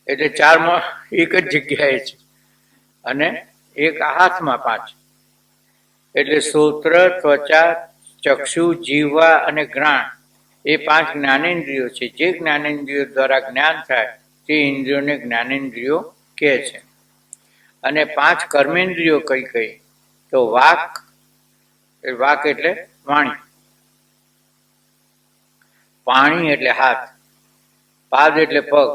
એટલે 4માં એક જ જગ્યાએ છે અને એક હાથમાં 5. એટલે શ્રોત્ર, ત્વચા, ચક્ષુ, જીહ્વા અને ઘ્રાણ એ 5 જ્ઞાનેન્દ્રિયો છે. જે જ્ઞાનેન્દ્રિયો દ્વારા જ્ઞાન થાય તે ઇન્દ્રિયોને જ્ઞાનેન્દ્રિયો કહે છે. અને 5 કર્મેન્દ્રિયો કઈ કઈ? તો વાક, વાક એટલે વાણી, પાણી એટલે હાથ, પાદ એટલે પગ,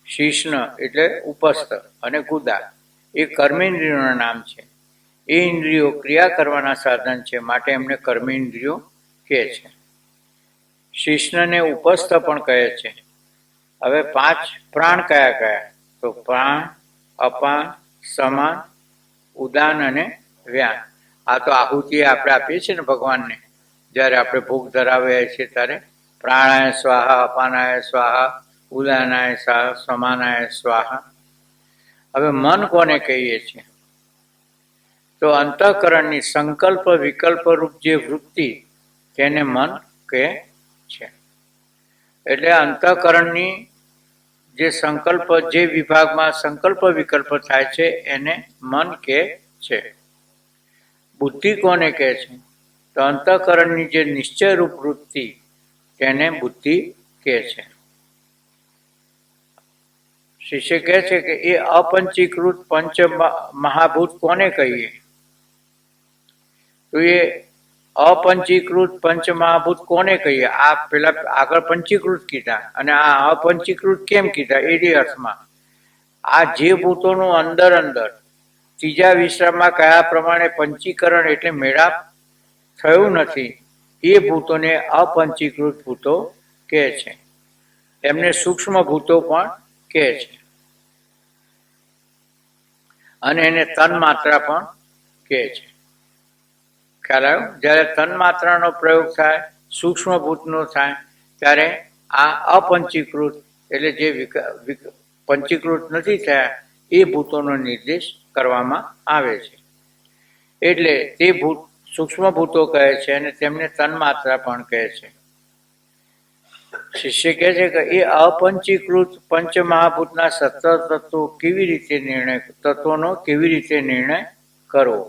શિષ્ણ એટલે ઉપસ્થ અને કુદા એ કર્મેન્દ્રિયોના નામ છે. એ ઇન્દ્રિયો ક્રિયા કરવાના સાધન છે માટે એમને કર્મેન્દ્રિયો કહે છે. શિષ્ણને ઉપસ્થ પણ કહે છે. હવે 5 પ્રાણ કયા કયા? તો પ્રાણ, અપાન, સમાન, ઉદાન અને વ્યાન. આ તો આહુતિ આપણે આપીએ છીએ ને ભગવાનને, જ્યારે આપણે ભોગ ધરાવીએ છીએ ત્યારે પ્રાણાય સ્વાહા, અપાનાય સ્વાહા, ઉદાનાય સ્વાહા, સમાનાય સ્વાહા. હવે મન કોને કહીએ છીએ? તો અંતઃકરણની સંકલ્પ વિકલ્પ રૂપ જે વૃત્તિ તેને મન કહે છે. એટલે અંતઃકરણની જે સંકલ્પ, જે વિભાગમાં સંકલ્પ વિકલ્પ થાય છે એને મન કહે છે. બુદ્ધિ કોને કહે છે? તો અંતઃકરણની જે નિશ્ચય રૂપ વૃત્તિ તેને બુદ્ધિ કહે છે. શિષ્ય કહે છે કે એ અપંચીકૃત પંચ મહાભૂત કોને કહીએ? તો એ અપંચીકૃત પંચ મહાભૂત કોને કહીએ? આ પેલા આગળ પંચીકૃત કીધા અને આ અપંચીકૃત કેમ કીધા એ અર્થમાં. આ જે ભૂતોનું અંદર અંદર ત્રીજા વિશ્રામમાં કયા પ્રમાણે પંચીકરણ એટલે મેળાપ થયું નથી, એ ભૂતોને અપંચીકૃત ભૂતો કહે છે. એમને સૂક્ષ્મ ભૂતો પણ કહે છે અને એને તન્માત્રા પણ કહે છે. ખ્યાલ આવ્યો? જ્યારે તન્માત્રાનો પ્રયોગ થાય, સૂક્ષ્મ ભૂતનો થાય, ત્યારે આ અપંચીકૃત એટલે જે પંચીકૃત નથી થયા એ ભૂતોનો નિર્દેશ કરવામાં આવે છે. એટલે તે ભૂત સૂક્ષ્મ ભૂતો કહે છે અને તેમને તન્માત્રા પણ કહે છે. શિષ્ય કહે છે કે એ અપંચીકૃત પંચમહાભૂતના 17 તત્વો કેવી રીતે તત્વોનો કેવી રીતે નિર્ણય કરવો?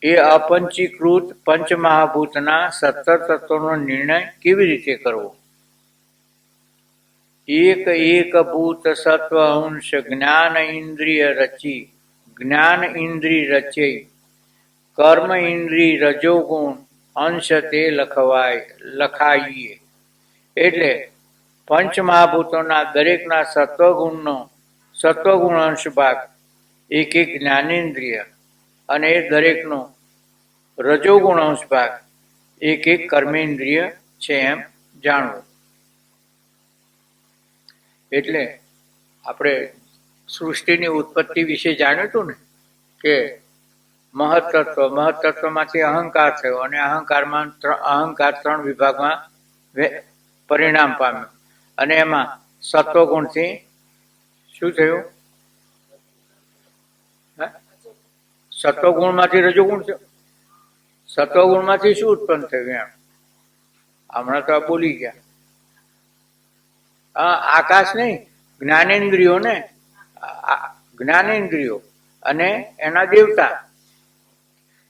એ અપંચીકૃત પંચમહાભૂતના 17 તત્વોનો નિર્ણય કેવી રીતે કરવો? એક એક ભૂત સત્વ અંશ જ્ઞાન ઇન્દ્રિય રચી, જ્ઞાન ઇન્દ્રિય રચી, કર્મ ઇન્દ્રિય રજોગુણ અંશ તે લખાઈએ. એટલે પંચમહાભૂતોના દરેકના સત્વગુણ અંશ ભાગ એક એક જ્ઞાનેન્દ્રિય અને એ દરેકનો રજોગુણ અંશ ભાગ એક એક કર્મેન્દ્રિય છે એમ જાણવું. એટલે આપણે સૃષ્ટિની ઉત્પત્તિ વિશે જાણ્યું હતું ને કે મહત્તત્વમાંથી અહંકાર થયો અને અહંકાર 3 વિભાગમાં પરિણામ પામ્યો અને એમાં સત્વગુણથી શું થયું? સત્વગુણમાંથી રજોગુણ થયો. સત્વગુણમાંથી શું ઉત્પન્ન થયું? એમ હમણાં તો આ બોલી ગયા. આકાશ નહીં, જ્ઞાનેન્દ્રિયો ને, જ્ઞાનેન્દ્રિયો અને એના દેવતા.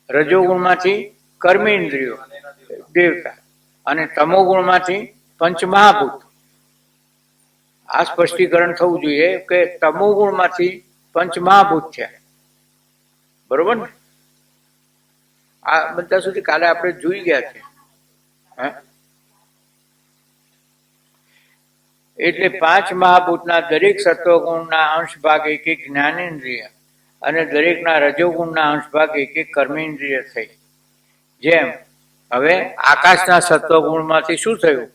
રજોગુણમાંથી કર્મેન્દ્રિયો દેવતા અને તમોગુણમાંથી પંચમહાભૂત. આ સ્પષ્ટીકરણ થવું જોઈએ કે તમોગુણમાંથી પંચમહાભૂત છે. બરોબર ને? આ બધા સુધી કાલે આપણે જોઈ ગયા છે. એટલે 5 મહાભૂતના દરેક સત્વગુણના અંશ ભાગ એક એક જ્ઞાનેન્દ્રિય અને દરેકના રજોગુણના અંશ ભાગ એક એક કર્મેન્દ્રિય થઈ. જેમ હવે આકાશના સત્વગુણમાંથી શું થયું?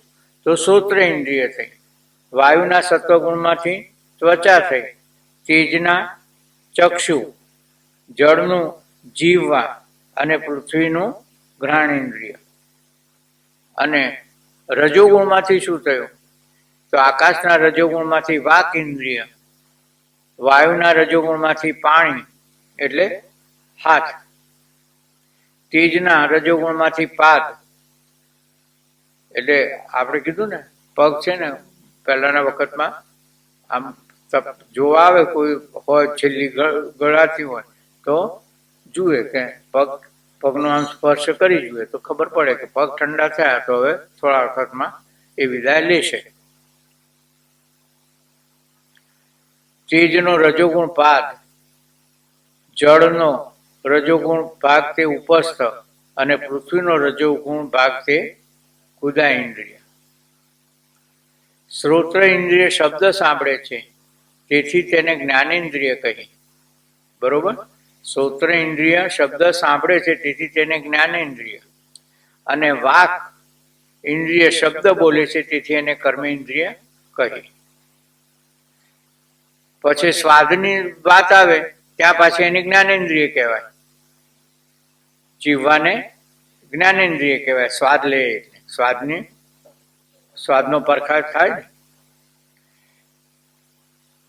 તો શ્રોત્ર ઇન્દ્રિય થઈ. વાયુના સત્વગુણમાંથી ત્વચા થઈ. તેજના ચક્ષુ, જળનું જીવવા અને પૃથ્વીનું ઘ્રાણેન્દ્રિય. અને રજોગુણમાંથી શું થયું? તો આકાશના રજોગુણમાંથી વાક ઇન્દ્રિય, વાયુના રજોગુણમાંથી પાણી એટલે હાથ, તેજના રજોગુણમાંથી પાદ એટલે આપણે કીધું ને પગ છે ને, પહેલાના વખતમાં આમ જોવા આવે કોઈ હોય છેલ્લી ગળાતી હોય તો જુએ કે પગનો આમ સ્પર્શ કરી જુએ તો ખબર પડે કે પગ ઠંડા થયા તો હવે થોડા વખતમાં એ વિદાય લેશે. તેજનો રજોગુણ પાદ, જળનો રજોગુણ ભાગ તે ઉપસ્થ અને પૃથ્વીનો રજોગુણ ભાગ તે કુદા ઇન્દ્રિય. શ્રોત્ર ઇન્દ્રિય શબ્દ સાંભળે છે તેથી તેને જ્ઞાનેન્દ્રિય કહી. બરોબર? શ્રોત્ર ઇન્દ્રિય શબ્દ સાંભળે છે તેથી તેને જ્ઞાનેન્દ્રિય. અને વાક ઇન્દ્રિય શબ્દ બોલે છે તેથી એને કર્મેન્દ્રિય કહી. પછી સ્વાદની વાત આવે ત્યાં પાછી એની જ્ઞાનેન્દ્રિય કહેવાય. જીવવાને જ્ઞાનેન્દ્રિય કહેવાય. સ્વાદ લે એટલે સ્વાદનો પરખાવ થાય.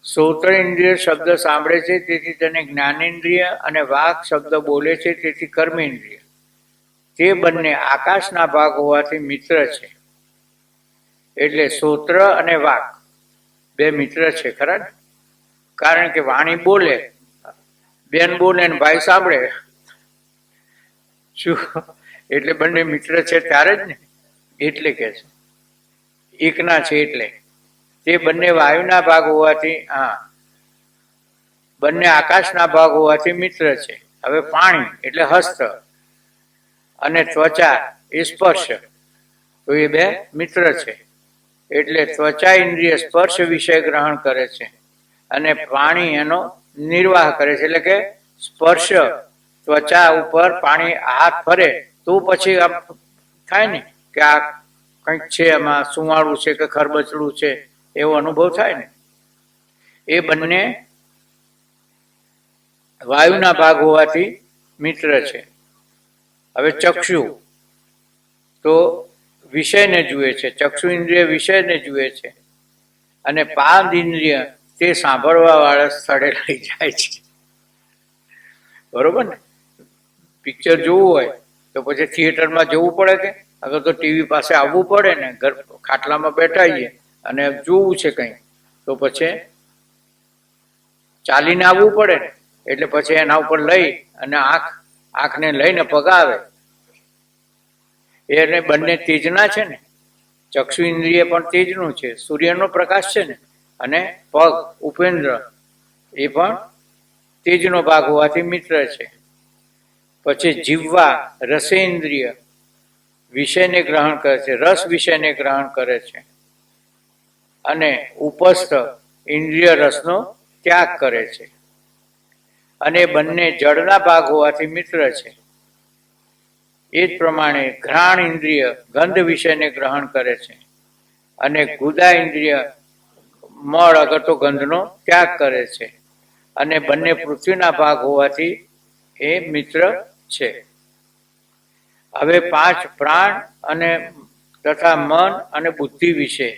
શ્રોત્ર ઇન્દ્રિય શબ્દ સાંભળે છે તેથી તેને જ્ઞાનેન્દ્રિય અને વાક શબ્દ બોલે છે તેથી કર્મેન્દ્રિય. તે બંને આકાશના ભાગ હોવાથી મિત્ર છે. એટલે શ્રોત્ર અને વાક બે મિત્ર છે ખરા ને? કારણ કે વાણી બોલે, બેન બોલે ને ભાઈ સાંભળે, શું એટલે બંને મિત્ર છે ત્યારે જ ને. એટલે કે છે એકના છે. એટલે તે બંને વાયુના ભાગ હોવાથી બંને આકાશના ભાગ હોવાથી મિત્ર છે. હવે પાણી એટલે હસ્ત અને ત્વચા એ સ્પર્શ, તો એ બે મિત્ર છે. એટલે ત્વચા ઇન્દ્રિય સ્પર્શ વિષય ગ્રહણ કરે છે અને પાણી એનો નિર્વાહ કરે છે. એટલે કે સ્પર્શ ત્વચા ઉપર પાણી હાથ ફરે તો પછી આમ થાય ને કે આ કંઈક છે, એમાં સુવાળું છે કે ખરબચડું છે એવો અનુભવ થાય ને. એ બંને વાયુના ભાગ હોવાથી મિત્ર છે. હવે ચક્ષુ તો વિષયને જુએ છે, ચક્ષુ ઇન્દ્રિય વિષયને જુએ છે અને પાંચ ઇન્દ્રિય તે સાંભળવા વાળા સ્થળે લઈ જાય છે. બરોબર ને? પિક્ચર જોવું હોય તો પછી થિયેટરમાં જવું પડે કે અગર તો ટીવી પાસે આવવું પડે ને, ઘર ખાટલામાં બેઠાઈએ અને જોવું છે કંઈ તો પછી ચાલીને આવવું પડે ને. એટલે પછી એના ઉપર લઈ અને આંખને લઈને પગાવે. એને બંને તેજના છે ને, ચક્ષુ ઇન્દ્રિય પણ તેજનું છે, સૂર્યનો પ્રકાશ છે ને, અને પગ ઉપેન્દ્ર એ પણ તેજનો ભાગ હોવાથી મિત્ર છે. પછી જીવવા રસેન્દ્રિય વિષયને ગ્રહણ કરે છે, રસ વિષયને ગ્રહણ કરે છે અને ઉપસ્થ ઇન્દ્રિય રસનો ત્યાગ કરે છે. અને બંને જળના ભાગ હોવાથી મિત્ર છે. એ જ પ્રમાણે ઘ્રાણ ઇન્દ્રિય ગંધ વિષયને ગ્રહણ કરે છે અને ગુદા ઇન્દ્રિય મળ અગર તો ગંધનો ત્યાગ કરે છે. અને બંને પૃથ્વીના ભાગ હોવાથી એ મિત્ર છે. હવે પાંચ પ્રાણ અને તથા મન અને બુદ્ધિ વિશે.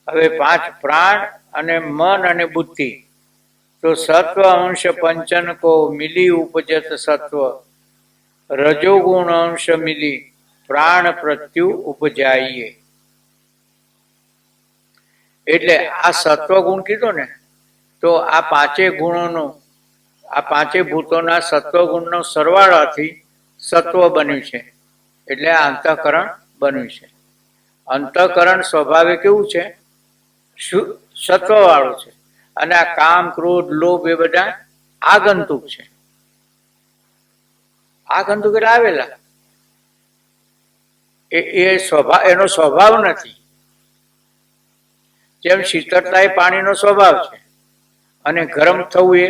હવે પાંચ પ્રાણ અને મન અને બુદ્ધિ તો સત્વ અંશ પંચન કો મિલી ઉપજત સત્વ, રજોગુણ અંશ મિલી પ્રાણ પ્રત્યુ ઉપજાઈએ. એટલે આ સત્વ ગુણ કીધો ને, તો આ પાંચે ગુણોનો, આ પાંચે ભૂતોના સત્વ ગુણનો સરવાળાથી સત્વ બન્યું છે. એટલે આ અંતઃકરણ બન્યું છે. અંતઃકરણ સ્વભાવે કેવું છે? સત્વ વાળું છે. અને આ કામ, ક્રોધ, લોભ એ બધા આગંતુક છે. આગંતુક એટલે આવેલા, એ સ્વભાવ, એનો સ્વભાવ નથી. જેમ શીતળતા એ પાણીનો સ્વભાવ છે અને ગરમ થવું એ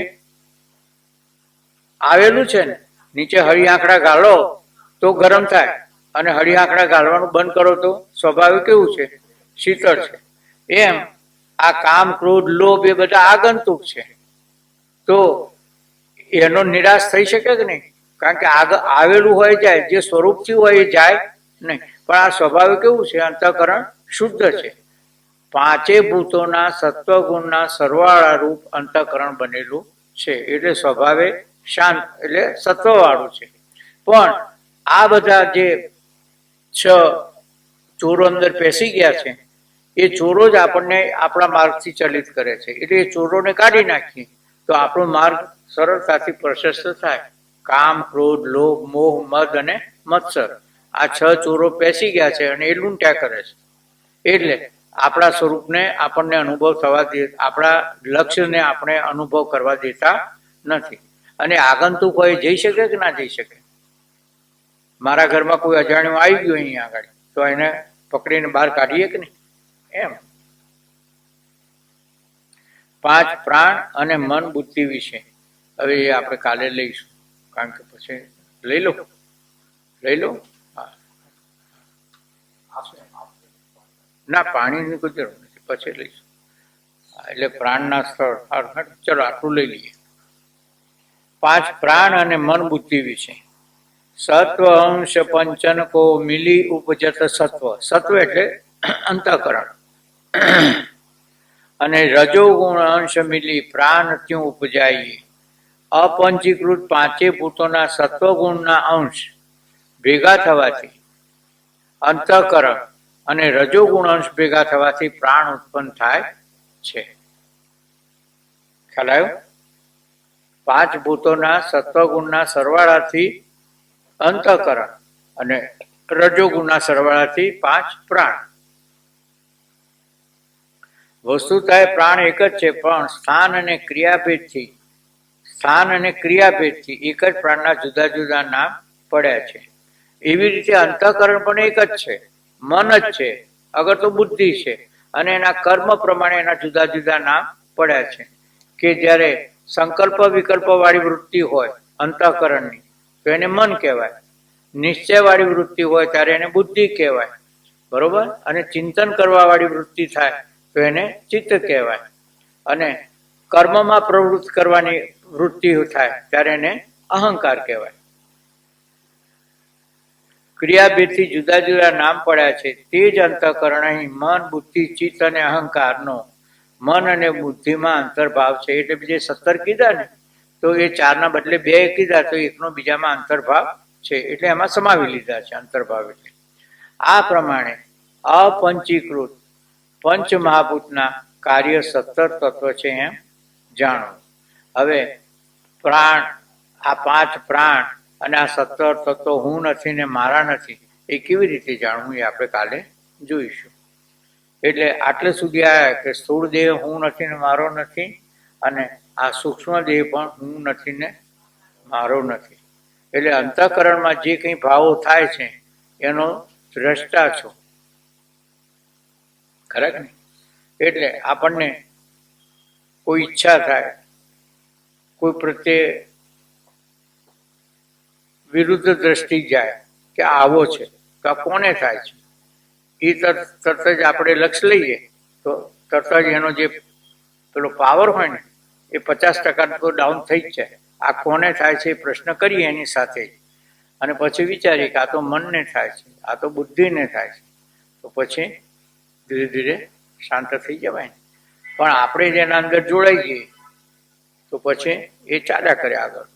આવેલું છે ને. નીચે હળી આંકડા ગાળો તો ગરમ થાય અને હળી આંકડા ગાળવાનું બંધ કરો તો સ્વભાવિક કેવું છે? શીતળ છે. એમ આ કામ, ક્રોધ, લોભ એ બધા આગંતુક છે. તો એનો નિરાશ થઈ શકે કે નહીં? કારણ કે આવેલું હોય જાય, જે સ્વરૂપથી હોય એ જાય નહીં. પણ આ સ્વભાવિક કેવું છે? અંતઃકરણ શુદ્ધ છે. પાંચે ભૂતોના સત્વગુણના સરવાળા રૂપ અંતઃકરણ બનેલું છે. એટલે સ્વભાવે શાંત, એટલે સત્વવાળું છે. પણ આ બધા જે છ ચોરો અંદર પેસી ગયા છે, એ ચોરો જ આપણને આપણા માર્ગથી ચલિત કરે છે. એટલે એ ચોરોને કાઢી નાખીએ તો આપણો માર્ગ સરળતાથી પ્રશસ્ત થાય. કામ, ક્રોધ, લોભ, મોહ, મદ અને મત્સર, આ છ ચોરો પેસી ગયા છે અને એ લૂંટ્યા કરે છે. એટલે આપણા સ્વરૂપને આપણને અનુભવ થવા દે, આપણા લક્ષ્યને આપણે અનુભવ કરવા દેતા નથી. અને આગંતુક હોય જઈ શકે કે ના જઈ શકે? મારા ઘરમાં કોઈ અજાણ્યું આવી ગયું અહીંયા આગળ તો એને પકડીને બહાર કાઢીએ કે નહીં? એમ પાંચ પ્રાણ અને મન બુદ્ધિ વિશે હવે એ આપણે કાલે લઈશું. કારણ કે પછી લઈ લો. ના, પાણીની કોઈ જરૂર નથી, પછી લઈશું. એટલે પ્રાણના સ્થળ, ચલો આટલું લઈ લઈએ. પાંચ પ્રાણ અને મન બુદ્ધિ વિશે. સત્વ અંશ પંચન કો મિલી ઉપજત સત્વ. સત્વ એટલે અંતઃકરણ. અને રજોગુણ અંશ મિલી પ્રાણ ત્યું ઉપજાઈએ. અપંચીકૃત પાંચે ભૂતોના સત્વગુણના અંશ ભેગા થવાથી અંતઃકરણ અને રજોગુણ અંશ ભેગા થવાથી પ્રાણ ઉત્પન્ન થાય છે. ખ્યાલ આવ્યો? પાંચ ભૂતોના સત્વગુણના સરવાળાથી અંતઃકરણ અને રજોગુણના સરવાળાથી પાંચ પ્રાણ. વસ્તુતઃ પ્રાણ એક જ છે, પણ સ્થાન અને ક્રિયાભેદથી એક જ પ્રાણના જુદા જુદા નામ પડ્યા છે. એવી રીતે અંતઃકરણ પણ એક જ છે, મન જ છે, આગળ તો બુદ્ધિ છે, અને એના કર્મ પ્રમાણે એના જુદા જુદા નામ પડ્યા છે. કે જ્યારે સંકલ્પ વિકલ્પ વાળી વૃત્તિ હોય અંતઃકરણની તો એને મન કહેવાય, નિશ્ચય વાળી વૃત્તિ હોય ત્યારે એને બુદ્ધિ કહેવાય, બરોબર. અને ચિંતન કરવા વાળી વૃત્તિ થાય તો એને ચિત્ત કહેવાય, અને કર્મમાં પ્રવૃત્ત કરવાની વૃત્તિ થાય ત્યારે એને અહંકાર કહેવાય. ક્રિયાભેદથી જુદા જુદા નામ પડ્યા છે. તે જ અંતઃકરણ અહીં મન, બુદ્ધિ, ચિત્ત અને અહંકારનો મન અને બુદ્ધિમાં અંતર્ભાવ છે. એટલે જે 17 કીધા ને તો એ 4ના બદલે 2 કીધા તો એકનો બીજામાં અંતર્ભાવ છે, એટલે એમાં સમાવી લીધા છે અંતર્ભાવ. એટલે આ પ્રમાણે અપંચીકૃત પંચ મહાભૂતના કાર્ય 17 તત્વ છે એમ જાણો. હવે પ્રાણ, આ 5 પ્રાણ અને આ 17 તત્વો હું નથી ને મારા નથી એ કેવી રીતે જાણવું એ આપણે કાલે જોઈશું. એટલે આટલે સુધી આવ્યા કે સ્થૂળ દેહ હું નથી ને મારો નથી, અને આ સૂક્ષ્મ દેહ પણ હું નથી ને મારો નથી. એટલે અંતઃકરણમાં જે કંઈ ભાવો થાય છે એનો દ્રષ્ટા છો, ખરેખર ને. એટલે આપણને કોઈ ઈચ્છા થાય, કોઈ પ્રત્યે વિરુદ્ધ દ્રષ્ટિ જાય કે આવો છે તો આ કોને થાય છે, એ તરત જ આપણે લક્ષ લઈએ તો તરત જ એનો જે પેલો પાવર હોય ને એ 50% તો ડાઉન થઈ જ જાય. આ કોને થાય છે એ પ્રશ્ન કરીએ એની સાથે જ, અને પછી વિચારીએ કે આ તો મનને થાય છે, આ તો બુદ્ધિને થાય છે, તો પછી ધીરે ધીરે શાંત થઈ જવાય ને. પણ આપણે જેના અંદર જોડાઈ જઈએ તો પછી એ ચાલ્યા કરે આગળ,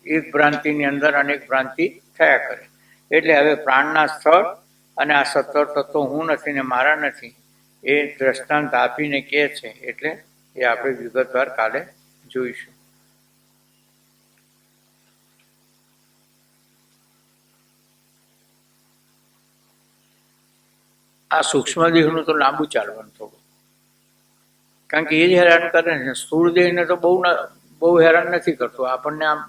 એક ભ્રાંતિની અંદર અનેક ભ્રાંતિ થયા કરે. એટલે હવે પ્રાણના સ્થળ અને આ 17 તત્વો હું નથી ને મારા નથી એ દ્રષ્ટાંત આપીને કહે છે, એટલે એ આપણે વિગતવાર કાલે જોઈશું. આ સૂક્ષ્મ દેહનું તો લાંબુ ચાલવાનું થોડું, કારણ કે એ જ હેરાન કરે ને. સ્થૂળ દેહને તો બહુ હેરાન નથી કરતો આપણને આમ,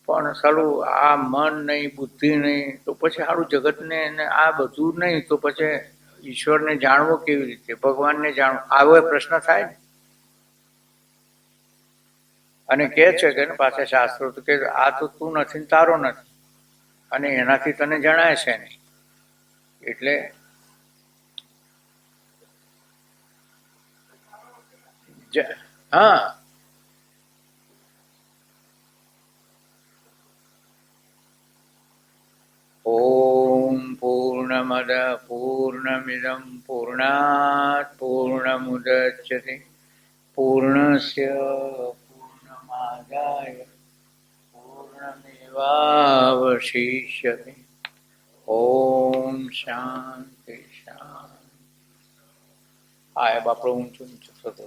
પણ સારું આ મન નહીં, બુદ્ધિ નહીં, તો પછી સારું જગતને આ બધું નહીં તો પછી ઈશ્વરને જાણવો કેવી રીતે, ભગવાનને જાણવો, આવો પ્રશ્ન થાય ને. અને કહે છે કે પાસે શાસ્ત્રો તો કે આ તો તું નથી ને તારો નથી, અને એનાથી તને જણાય છે નહીં. એટલે હા, ઓમ પૂર્ણમદ પૂર્ણમિદં પૂર્ણાત પૂર્ણમુદચ્યતે પૂર્ણસ્ય પૂર્ણમાદાય પૂર્ણમેવાવશિષ્યતે. ઓમ શાંતિ શાંતિ. હા, એ બાપડો ઊંચું ઊંચું થતો.